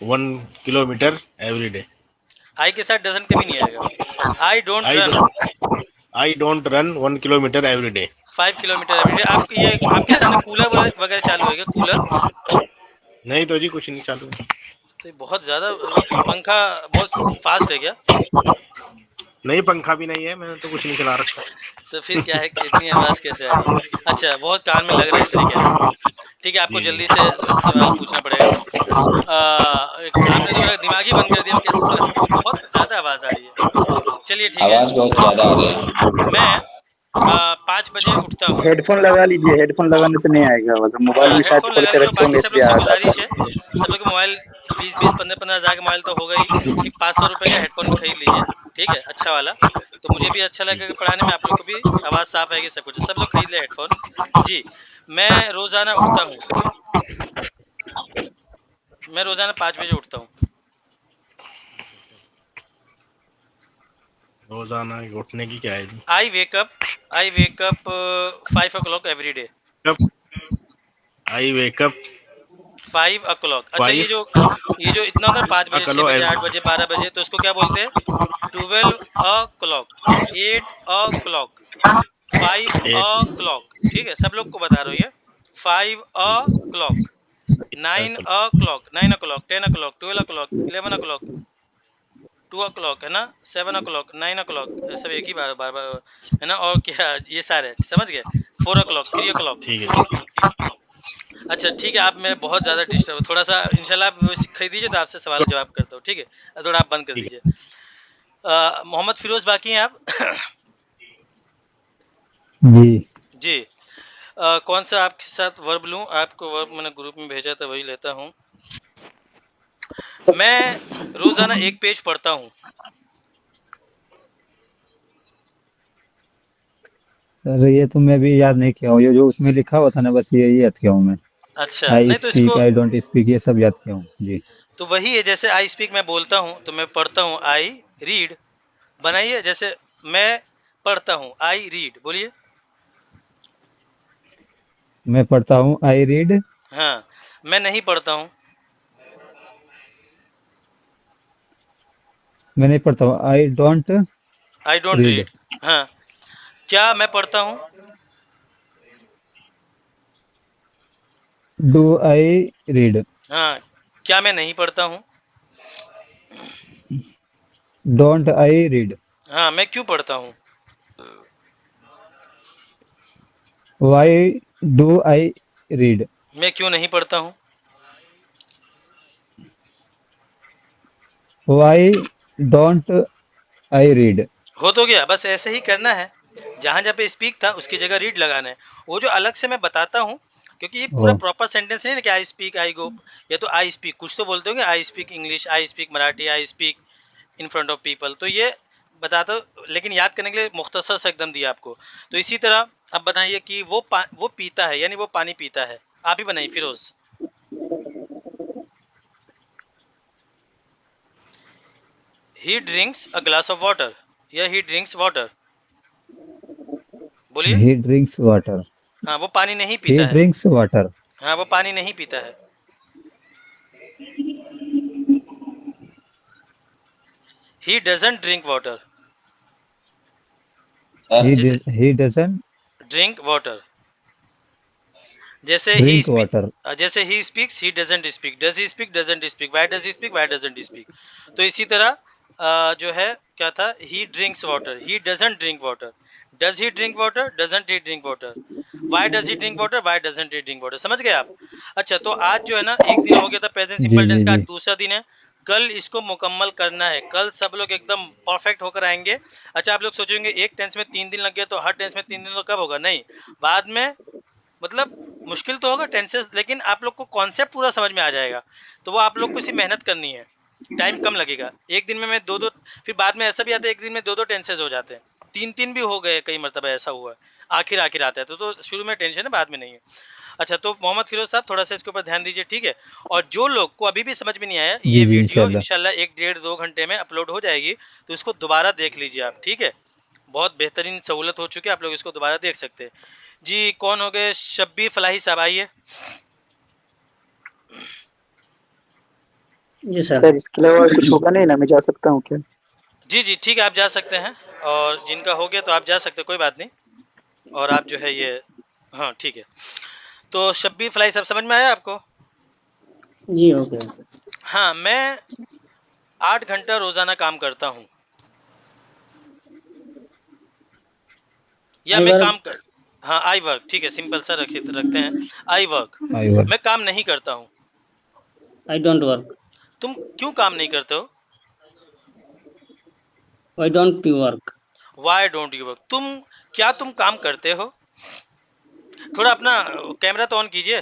1 kilometre every day. I के साथ डजन कभी नहीं आएगा। I don't I run I don't run 1 kilometre every day. 5 kilometre every day. आप ये आपके सामने कूलर वगैरह चालू है क्या? कूलर? नहीं तो जी, कुछ नहीं चालू। तो ये बहुत ज़्यादा पंखा बहुत फास्ट है क्या? नहीं, पंखा भी नहीं है, मैंने तो कुछ नहीं चला रखा। तो फिर क्या है कि इतनी आवाज़ कैसे आ रही है? अच्छा, बहुत कान में लग रहा है इसलिए कह रहे हैं। ठीक है, आपको जी जी। जल्दी से सवाल पूछना पड़ेगा। आपने तो मेरा दिमाग ही बंद कर दिया, कैसे सवाल? बहुत ज़्यादा आवाज़ आ रही है। चलिए ठीक है। आवाज बहुत ज्यादा आ रही है। मैं 5 बजे उठता हूँ। हेडफोन लगा लीजिए, हेडफोन लगाने से नहीं आएगा आवाज। मोबाइल भी शायद हेडफोन खोल लगा के लेता हूँ। रखे बाकी होंगे सब लोग इसलिए से आवाज आता गुजारिश है, है। सब लोग के मोबाइल 20-20, 15-15 हज़ार का मोबाइल तो होगा ही। एक 500 रुपये का हेडफोन खरीद लीजिए, ठीक है, अच्छा वाला। तो मुझे भी अच्छा ठीक लगेगा पढ़ाने में, आप लोग को भी आवाज़ साफ आएगी, सब कुछ। सब लोग खरीद ले हेडफोन। जी, मैं रोज़ाना उठता हूँ। मैं रोजाना 5 बजे उठता हूँ। रोजाना उठने की क्या है जी? I wake up 5 o'clock every day. I wake up 5 o'clock। अच्छा, ये 5 जो इतना होता है 5 बजे, 6 बजे, 8 बजे, 12 बजे, तो इसको क्या बोलते हैं? 12 o'clock, 8 o'clock, 5 o'clock। ठीक है, सब लोग को बता रहा हूँ ये। 5 o'clock, 9 o'clock, 9 o'clock, 10 o'clock, 12 o'clock, 11 o'clock, 2 o'clock, है ना, 7 o'clock, 9 o'clock, सब एक ही बार बार बार है ना। और क्या, ये सारे समझ गए। 4 o'clock, 3 o'clock। ठीक है। अच्छा ठीक है, आप मेरे बहुत ज़्यादा डिस्टर्ब, थोड़ा सा इंशाल्लाह आप खरीद दीजिए तो आपसे सवाल जवाब करता हूँ, ठीक है? थोड़ा आप बंद कर ठीक दीजिए। मोहम्मद फिरोज बाकी हैं आप? जी जी। कौन सा आपके साथ वर्ब लूँ? आपको वर्ब मैंने ग्रुप में भेजा था, वही लेता हूँ। मैं रोजाना एक पेज पढ़ता हूँ। सर, ये तो मैं भी याद नहीं किया हूँ, ये जो उसमें लिखा हुआ था ना, बस ये याद किया हूँ मैं। अच्छा, आई नहीं तो स्पीक, इसको, आई डोंट स्पीक, ये सब याद किया हूँ जी। तो वही है, जैसे आई स्पीक मैं बोलता हूँ तो मैं पढ़ता हूँ, आई रीड। बनाइए, जैसे मैं पढ़ता हूँ, आई रीड, बोलिए। मैं पढ़ता हूँ, आई रीड। हाँ, मैं नहीं पढ़ता हूँ। मैं नहीं पढ़ता हूँ, I don't I don't read. Read. हाँ, क्या मैं पढ़ता हूँ? Do I read. हाँ, क्या मैं नहीं पढ़ता हूँ? Don't I read. हाँ, मैं क्यों पढ़ता हूँ? Y do I read. मैं क्यों नहीं पढ़ता हूँ? Y don't I read. हो तो गया, बस ऐसे ही करना है। जहाँ जहाँ पे स्पीक था उसकी जगह रीड लगाना है। वो जो अलग से मैं बताता हूँ, क्योंकि ये पूरा ओ प्रॉपर सेंटेंस नहीं है ना कि आई स्पीक, आई गो, या तो आई स्पीक, कुछ तो बोलते होंगे, I speak English, I speak Marathi, I speak in front of people, तो ये बताता हूँ, लेकिन याद करने के लिए मुख्तसर से एकदम दिया आपको। तो इसी तरह अब बताइए कि वो पीता है, यानी वो पानी पीता है। आप ही बनाइए Firoz. He drinks a glass of water, या ही ड्रिंक्स वाटर, बोलिए। He drinks water. हाँ, वो पानी नहीं ही पीता है। Drinks water. हाँ, वो पानी नहीं पीता है। He doesn't drink water. जैसे ही डजंट ड्रिंक वाटर, जैसे drink water. He speaks, he doesn't speak, does he speak, doesn't speak, why does he speak, why doesn't he speak. तो इसी तरह जो है क्या था, ही drinks water, he doesn't drink water, does he drink water, doesn't he drink water, why does he drink water, why doesn't he drink water. समझ गए आप? अच्छा, तो आज जो है ना, एक दिन हो गया था प्रेजेंट जी सिंपल टेंस जी का, आज जी। दूसरा दिन है। कल इसको मुकम्मल करना है, कल सब लोग एकदम परफेक्ट होकर आएंगे। अच्छा, आप लोग सोचेंगे एक टेंस में 3 दिन लग गया तो हर टेंस में 3 दिन तो कब होगा? नहीं, बाद में, मतलब मुश्किल तो होगा टेंसेस, लेकिन आप लोग को कॉन्सेप्ट पूरा समझ में आ जाएगा। तो वो आप लोग को सिर्फ मेहनत करनी है, टाइम कम लगेगा। एक दिन में मैं दो दो, फिर बाद में ऐसा भी आता है एक दिन में दो दो टेंसेस हो जाते हैं, तीन तीन भी हो गए, कई मरतबा ऐसा हुआ है। आखिर आखिर आता है तो शुरू में टेंशन है, बाद में नहीं है। अच्छा, तो मोहम्मद फिरोज साहब थोड़ा सा इसके ऊपर ध्यान दीजिए, ठीक है? और जो लोग को अभी भी समझ में नहीं आया, जी ये जी वीडियो इंशाल्लाह। इंशाल्लाह 1 डेढ़ 2 घंटे में अपलोड हो जाएगी, तो इसको दोबारा देख लीजिए आप, ठीक है? बहुत बेहतरीन सहूलत हो चुकी है, आप लोग इसको दोबारा देख सकते हैं। जी, कौन हो गए? शब्बीर फलाही साहब, आइए। जी सर। सर इसके अलावा कुछ होगा नहीं ना, मैं जा सकता हूँ क्या? जी जी ठीक है, आप जा सकते हैं। और जिनका हो गया तो आप जा सकते हैं, कोई बात नहीं। और आप जो है ये, हाँ ठीक है। तो शब्बीर फलाही साहब, समझ में आया आपको? जी ओके। हाँ, मैं 8 घंटा रोजाना काम करता हूँ, या आई मैं काम वर्क। कर, हाँ आई वर्क, ठीक है, सिंपल सा रखते हैं, आई वर्क। I work. मैं काम नहीं करता हूँ। I don't work. तुम क्यों काम नहीं करते हो? I don't you work. Why don't you work. क्या तुम काम करते हो? थोड़ा अपना कैमरा तो ऑन कीजिए।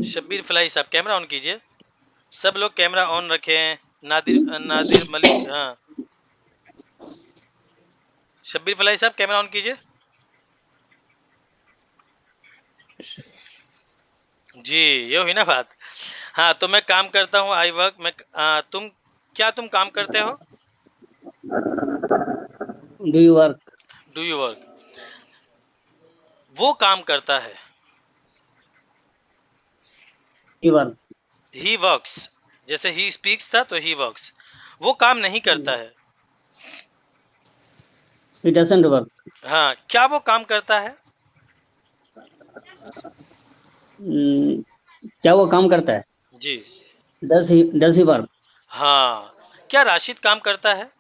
शब्बीर फलाही साहब, कैमरा ऑन कीजिए। सब लोग कैमरा ऑन रखें। नादिर मलिक, हाँ। शब्बीर फलाही साहब, कैमरा ऑन कीजिए। जी, ये हुई ना बात। हाँ, तो मैं काम करता हूँ, आई वर्क। तुम काम करते हो? Do you work? Do you work? वो काम करता है। ही वर्क? He works. जैसे ही स्पीक्स था तो ही वर्क्स। वो काम नहीं करता है। He doesn't work? हाँ, क्या वो काम करता है? क्या वो काम करता है? जी। Does he work? हाँ, क्या राशिद काम करता है?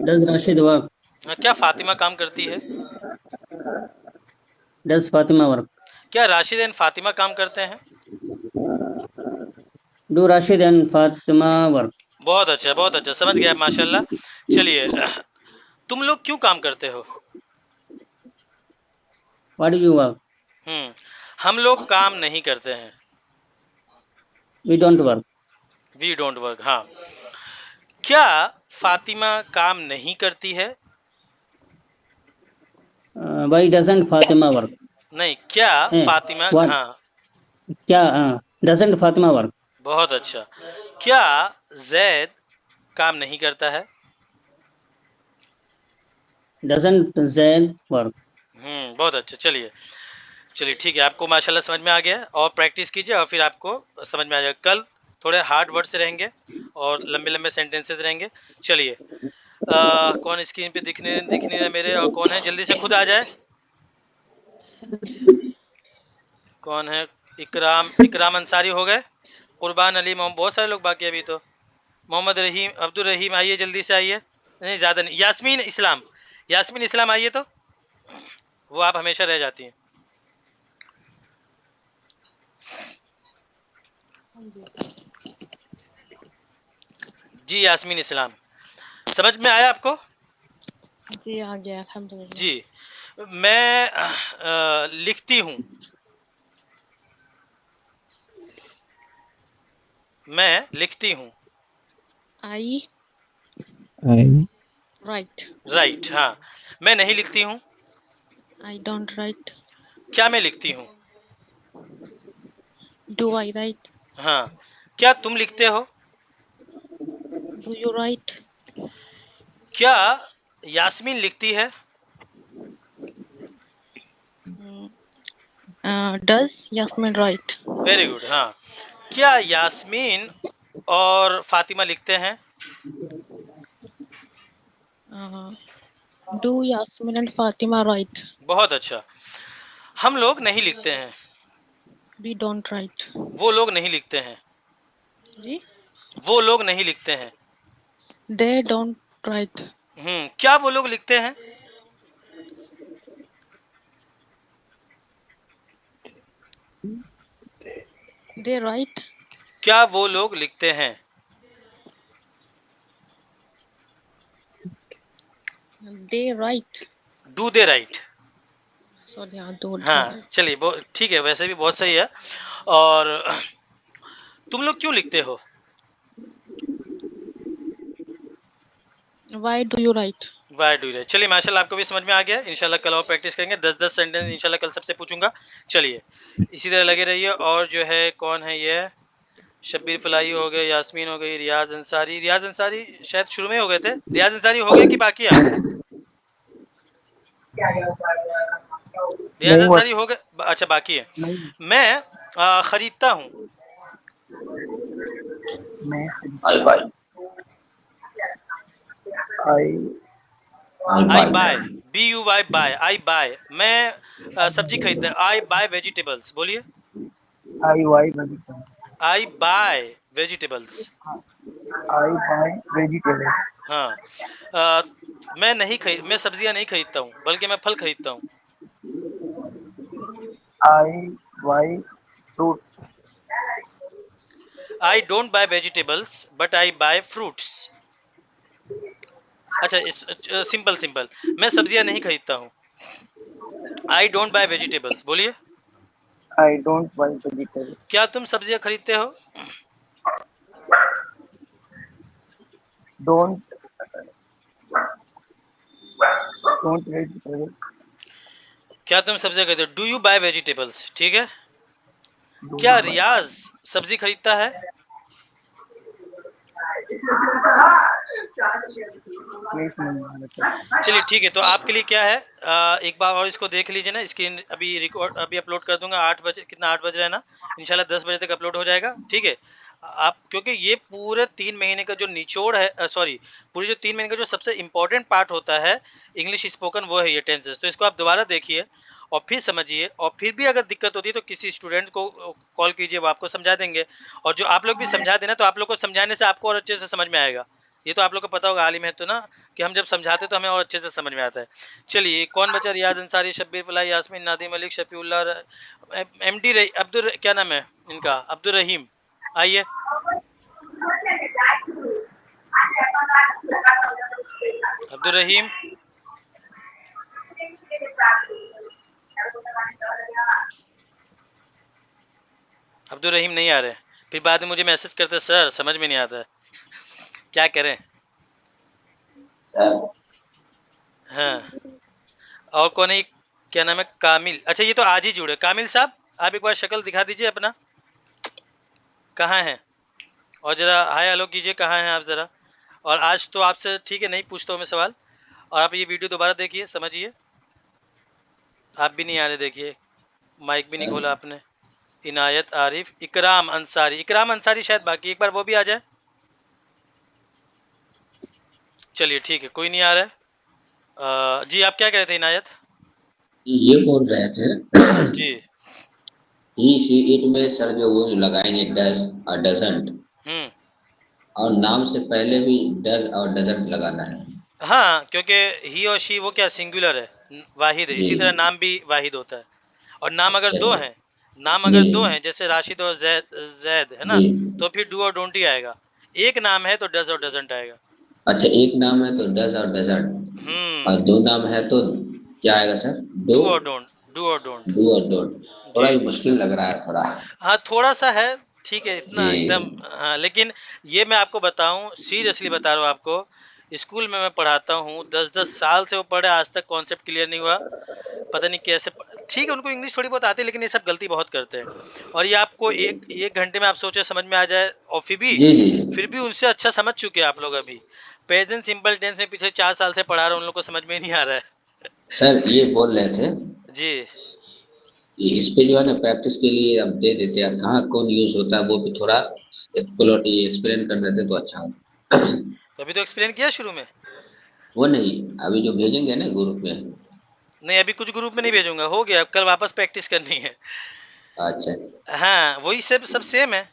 Does Rashid work? हाँ, क्या फातिमा काम करती है? Does Fatima work? क्या राशिद एंड फातिमा काम करते हैं? Do Rashid and Fatima work? बहुत अच्छा, बहुत अच्छा, समझ गया माशाल्लाह। चलिए, तुम लोग क्यों काम करते हो? What do you work? हम लोग काम नहीं करते हैं। We don't work? We don't work. हाँ, क्या फातिमा काम नहीं करती है? Why doesn't Fatima work? नहीं, क्या फातिमा, व्हाट? हाँ, क्या डजंट फातिमा वर्क? बहुत अच्छा। क्या जैद काम नहीं करता है? Doesn't Zaid work? बहुत अच्छा। चलिए चलिए, ठीक है, आपको माशाल्लाह समझ में आ गया। और प्रैक्टिस कीजिए और फिर आपको समझ में आ जाएगा। कल थोड़े हार्ड वर्ड से रहेंगे और लंबे लंबे सेंटेंसेस रहेंगे। चलिए, कौन स्क्रीन पे दिख नहीं रहा मेरे, और कौन है, जल्दी से खुद आ जाए। कौन है? इकराम अंसारी हो गए, कुर्बान अली, मोहम्मद, बहुत सारे लोग बाकी अभी तो। मोहम्मद रहीम, अब्दुल रहीम, आइए जल्दी से आइए। नहीं, ज़्यादा नहीं। यास्मीन इस्लाम, यास्मीन इस्लाम आइए तो, वो आप हमेशा रह जाती हैं। जी यास्मीन इस्लाम, समझ में आया आपको? जी आ गया अल्हम्दुलिल्लाह। जी, मैं लिखती हूँ। मैं लिखती हूँ। I I write. राइट। हाँ, मैं नहीं लिखती हूँ। I don't write. क्या मैं लिखती हूँ? Do I write. हाँ, क्या तुम लिखते हो? Do you write. क्या यास्मीन लिखती है? Does Yasmin write. Very good. हाँ, क्या यास्मीन और फातिमा लिखते हैं? Do Yasmin and Fatima write. बहुत अच्छा। हम लोग नहीं लिखते हैं। We don't write. वो लोग नहीं लिखते हैं। जी, वो लोग नहीं लिखते हैं। They don't write. क्या वो लोग लिखते हैं? They write. क्या वो लोग लिखते हैं? They write. Do they write? Sorry, हाँ दो। हाँ, चलिए, ठीक है, वैसे भी बहुत सही है। और तुम लोग क्यों लिखते हो? Y do you right. Why do right? चलिए माशाल्लाह, आपको भी समझ में आ गया। इंशाल्लाह कल और प्रैक्टिस करेंगे। 10-10 सेंटेंस इंशाल्लाह कल सबसे पूछूंगा। चलिए, इसी तरह लगे रहिए। और जो है, कौन है ये? शब्बीर फलाई हो गए, यास्मीन हो गई, रियाज अंसारी। रियाज अंसारी शायद शुरू में हो गए थे। रियाज अंसारी हो गए कि बाकी है? रियाज नहीं हुआ। अंसारी हो गए? अच्छा, बाकी है। नहीं, मैं खरीदता हूँ। मैं आई बाय। आई आई बाय, BUY बाय, आई बाय। मैं सब्जी खरीदता हूँ। आई बाय वेजिटेबल्स, बोलिए। आई वाई वेजिटेबल। आई बाय वेजिटेबल्स। आई बाय वेजिटेबल। हाँ, मैं सब्जियां नहीं खरीदता हूँ, बल्कि मैं फल खरीदता हूँ। I why fruit. I don't buy vegetables but I buy fruits. अच्छा, सिंपल सिंपल, मैं सब्जियां नहीं खरीदता हूँ। आई डोंट बाय वेजिटेबल्स, बोलिए। आई डोंट बाय वेजिटेबल। क्या तुम सब्जियां खरीदते हो? Don't don't vegetable. क्या तुम सब्जियां खरीदते हो? Do you bye vegetables? ठीक है, क्या रियाज सब्जी खरीदता है? चलिए ठीक है, तो आपके लिए क्या है, एक बार और इसको देख लीजिए ना, स्क्रीन अभी रिकॉर्ड अभी अपलोड कर दूंगा 8 बजे, कितना 8 बज रहा है ना, इंशाल्लाह 10 बजे तक अपलोड हो जाएगा, ठीक है। आप क्योंकि ये पूरे 3 महीने का जो निचोड़ है, सॉरी पूरे जो 3 महीने का जो सबसे इम्पोर्टेंट पार्ट होता है इंग्लिश स्पोकन, वो है ये टेंसेस। तो इसको आप दोबारा देखिए और फिर समझिए, और फिर भी अगर दिक्कत होती है तो किसी स्टूडेंट को कॉल कीजिए, वो आपको समझा देंगे। और जो आप लोग भी समझा देना, तो आप लोग को समझाने से आपको और अच्छे से समझ में आएगा। ये तो आप लोग को पता होगा आलिम है तो ना, कि हम जब समझाते तो हमें और अच्छे से समझ में आता है। चलिए, कौन बचा? रियाज अंसारी, शब्बीर फलाई, यास्मीन, नादिम मलिक, शफीउल्लाह, एमडी अब्दुल, क्या नाम है इनका, अब्दुल रहीम। आइए, अब्दुल रहीम। अब्दुल रहीम नहीं आ रहे, फिर बाद में मुझे मैसेज करते सर समझ में नहीं आता, क्या करें। सर हाँ, और कौन है, क्या नाम है, कामिल। अच्छा, ये तो आज ही जुड़े। कामिल साहब, आप एक बार शक्ल दिखा दीजिए अपना, कहाँ हैं? और जरा हाय हेलो कीजिए, कहाँ हैं आप जरा। और आज तो आपसे ठीक है, नहीं पूछता हूँ मैं सवाल। और आप ये वीडियो दोबारा देखिए, समझिए। आप भी नहीं आ रहे, देखिए माइक भी नहीं खोला आपने। इनायत आरिफ, इकराम अंसारी, इकराम अंसारी शायद बाकी, एक बार वो भी आ जाए। चलिए ठीक है, कोई नहीं आ रहा है। जी आप क्या कह रहे थे इनायत? ये बोल रहे थे जी। ही शी इट में सर जो वो लगाएंगे डज और डजंट, और नाम से पहले भी डज और डजंट लगाना है। हाँ, क्योंकि ही और शी वो क्या सिंगुलर है, वाहिद है, जी इसी तरह नाम भी वाहिद होता है। और नाम अगर अच्छा दो अच्छा हैं, नाम जी अगर दो हैं, जैसे राशिद और जैद, जैद है ना, जी। तो फिर डू और डोंट ही आएगा। एक नाम है तो डज और डजंट आएगा। अच्छा, एक नाम है तो डज और डजंट, और दो नाम है तो क्या आएगा सर? दो, डू और डोंट, डू और डोंट। डू और डोंट। थोड़ा जी ही जी, मुश्किल लग रहा है थोड़ा। हाँ थोड़ा सा है, ठीक है, इतना एकदम। जी हाँ, लेकिन ये मैं आपको बताऊं, सीरियसली बता रहा हूँ आपको, स्कूल में मैं पढ़ाता हूँ, 10-10 साल से वो पढ़े, आज तक कॉन्सेप्ट क्लियर नहीं हुआ। पता नहीं कैसे। ठीक है, उनको इंग्लिश थोड़ी बहुत आती है, लेकिन ये सब गलती बहुत करते हैं। और ये आपको एक एक घंटे में आप सोचे समझ में आ जाए, और जी जी। फिर भी उनसे अच्छा समझ चुके हैं आप लोग अभी। प्रेजेंट सिंपल टेंस में पिछले 4 साल से पढ़ा रहा हूँ, उन लोग को समझ में ही नहीं आ रहा है। सर ये बोल रहे थे जी। कि इस पे जो है ना प्रैक्टिस के लिए अब दे देते हैं, कहाँ कौन यूज होता है वो भी थोड़ा एक्सप्लेन कर देते तो अच्छा हो। तो अभी तो एक्सप्लेन किया शुरू में। वो नहीं, अभी जो भेजेंगे ना ग्रुप में। नहीं, अभी कुछ ग्रुप में नहीं भेजूंगा, हो गया, कल वापस प्रैक्टिस करनी है। अच्छा हाँ, वही सब सेम है।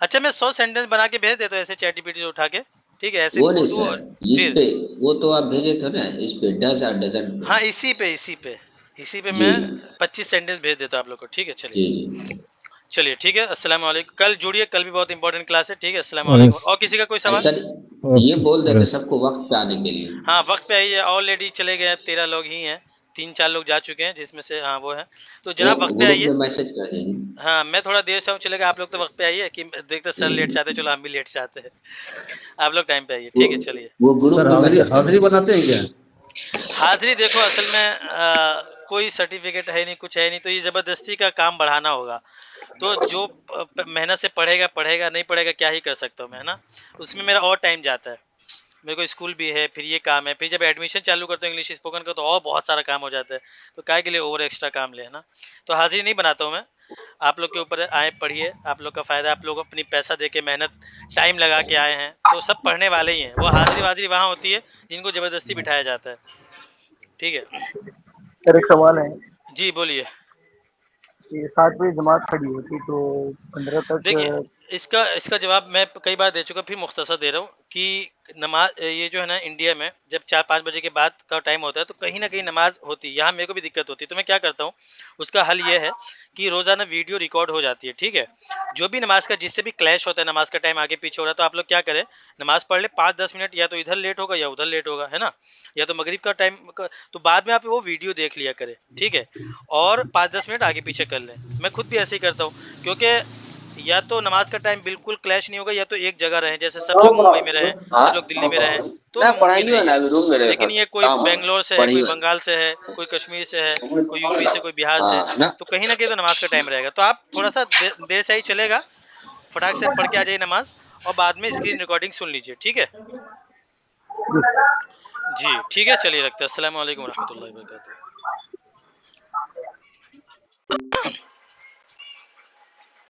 अच्छा, मैं 100 सेंटेंस बना के भेज देता हूँ ऐसे चैट जीपीटी से उठा के, ठीक है, ऐसे वो नहीं उर्दू। सर, और इस फिर पे वो तो आप भेजे थे ना, इस पे डज और डजंट पे। हाँ, इसी पे जी मैं 25 सेंटेंस भेज देता हूँ आप लोग को, ठीक है। चलिए, जी जी। चलिए ठीक है, अस्सलाम वालेकुम। कल जुड़िए, कल भी बहुत इंपॉर्टेंट क्लास है, ठीक है। अस्सलाम वालेकुम। वालेकुम। और किसी का कोई सवाल? सर ये ओके बोल देते वालेकुम। सबको वक्त पे आने के लिए। हाँ, वक्त पे आइए, ऑलरेडी चले गए 13 लोग ही हैं, 3-4 लोग जा चुके हैं, जिसमें से हाँ वो है। तो वो जनाब वक्त पे ग्रुप आइए। में मैसेज कर देंगे। हाँ, मैं थोड़ा देर से हूँ, चलेगा। आप लोग तो वक्त पे आइए, कि देखते जी सर लेट से आते, चलो हम भी लेट से आते हैं। आप लोग टाइम पे आइए, वो ठीक है। चलिए, वो ग्रुप सर में हाजिरी मैसेज कर हाजिरी देंगे। बनाते हैं क्या? हाजिरी देखो, असल में कोई सर्टिफिकेट है नहीं, कुछ है नहीं, तो ये जबरदस्ती का काम बढ़ाना होगा। तो जो मेहनत से पढ़ेगा पढ़ेगा, नहीं पढ़ेगा क्या ही कर सकता हूँ मैं, है ना। उसमें मेरा और टाइम जाता है, मेरे को स्कूल भी है, फिर ये काम है, फिर जब एडमिशन चालू करता हूँ इंग्लिश स्पोकन का, तो और बहुत सारा काम हो जाता है। तो काय के लिए और एक्स्ट्रा काम ले, है ना। तो हाजिरी नहीं बनाता हूँ मैं। आप लोग के ऊपर है, आए पढ़िए, आप लोग का फायदा, आप लोग अपनी पैसा दे के मेहनत टाइम लगा के आए हैं, तो सब पढ़ने वाले ही हैं। वो हाजिरी वाजिरी वहाँ होती है जिनको जबरदस्ती बिठाया जाता है, ठीक है। सर एक सवाल है, जी बोलिए। ये 7 बजे जमात खड़ी होती तो 15 देखिए, तक। इसका इसका जवाब मैं कई बार दे चुका, फिर मुख्तसर दे रहा हूँ कि नमाज, ये जो है ना, इंडिया में जब 4-5 बजे के बाद का टाइम होता है, तो कहीं ना कहीं नमाज होती है। यहाँ मेरे को भी दिक्कत होती है, तो मैं क्या करता हूँ, उसका हल ये है कि रोज़ाना वीडियो रिकॉर्ड हो जाती है, ठीक है। जो भी नमाज का, जिससे भी क्लैश होता है, नमाज का टाइम आगे पीछे हो रहा है, तो आप लोग क्या करें, नमाज पढ़ ले 5-10 मिनट, या तो इधर लेट होगा या उधर लेट होगा, है ना, या तो मगरिब का टाइम तो बाद में आप वो वीडियो देख लिया करें, ठीक है। और 5-10 मिनट आगे पीछे कर लें। मैं खुद भी ऐसे ही करता हूँ, क्योंकि या तो नमाज का टाइम बिल्कुल क्लैश नहीं होगा, या तो एक जगह रहे, जैसे सब लोग मुंबई में रहे, सब लोग दिल्ली में रहे, तो मुमकिन नहीं है। लेकिन ये कोई बेंगलोर से है, कोई बंगाल से है, कोई कश्मीर से है, कोई यूपी से, कोई बिहार से, तो कहीं ना कहीं तो नमाज का टाइम रहेगा। तो आप थोड़ा सा देर से ही चलेगा, फटाक से पढ़ के आ जाइए नमाज, और बाद में स्क्रीन रिकॉर्डिंग सुन लीजिए, ठीक है जी? ठीक है, चलिए रखते हैं। अस्सलाम वालेकुम रहमतुल्लाहि व बरकातहू।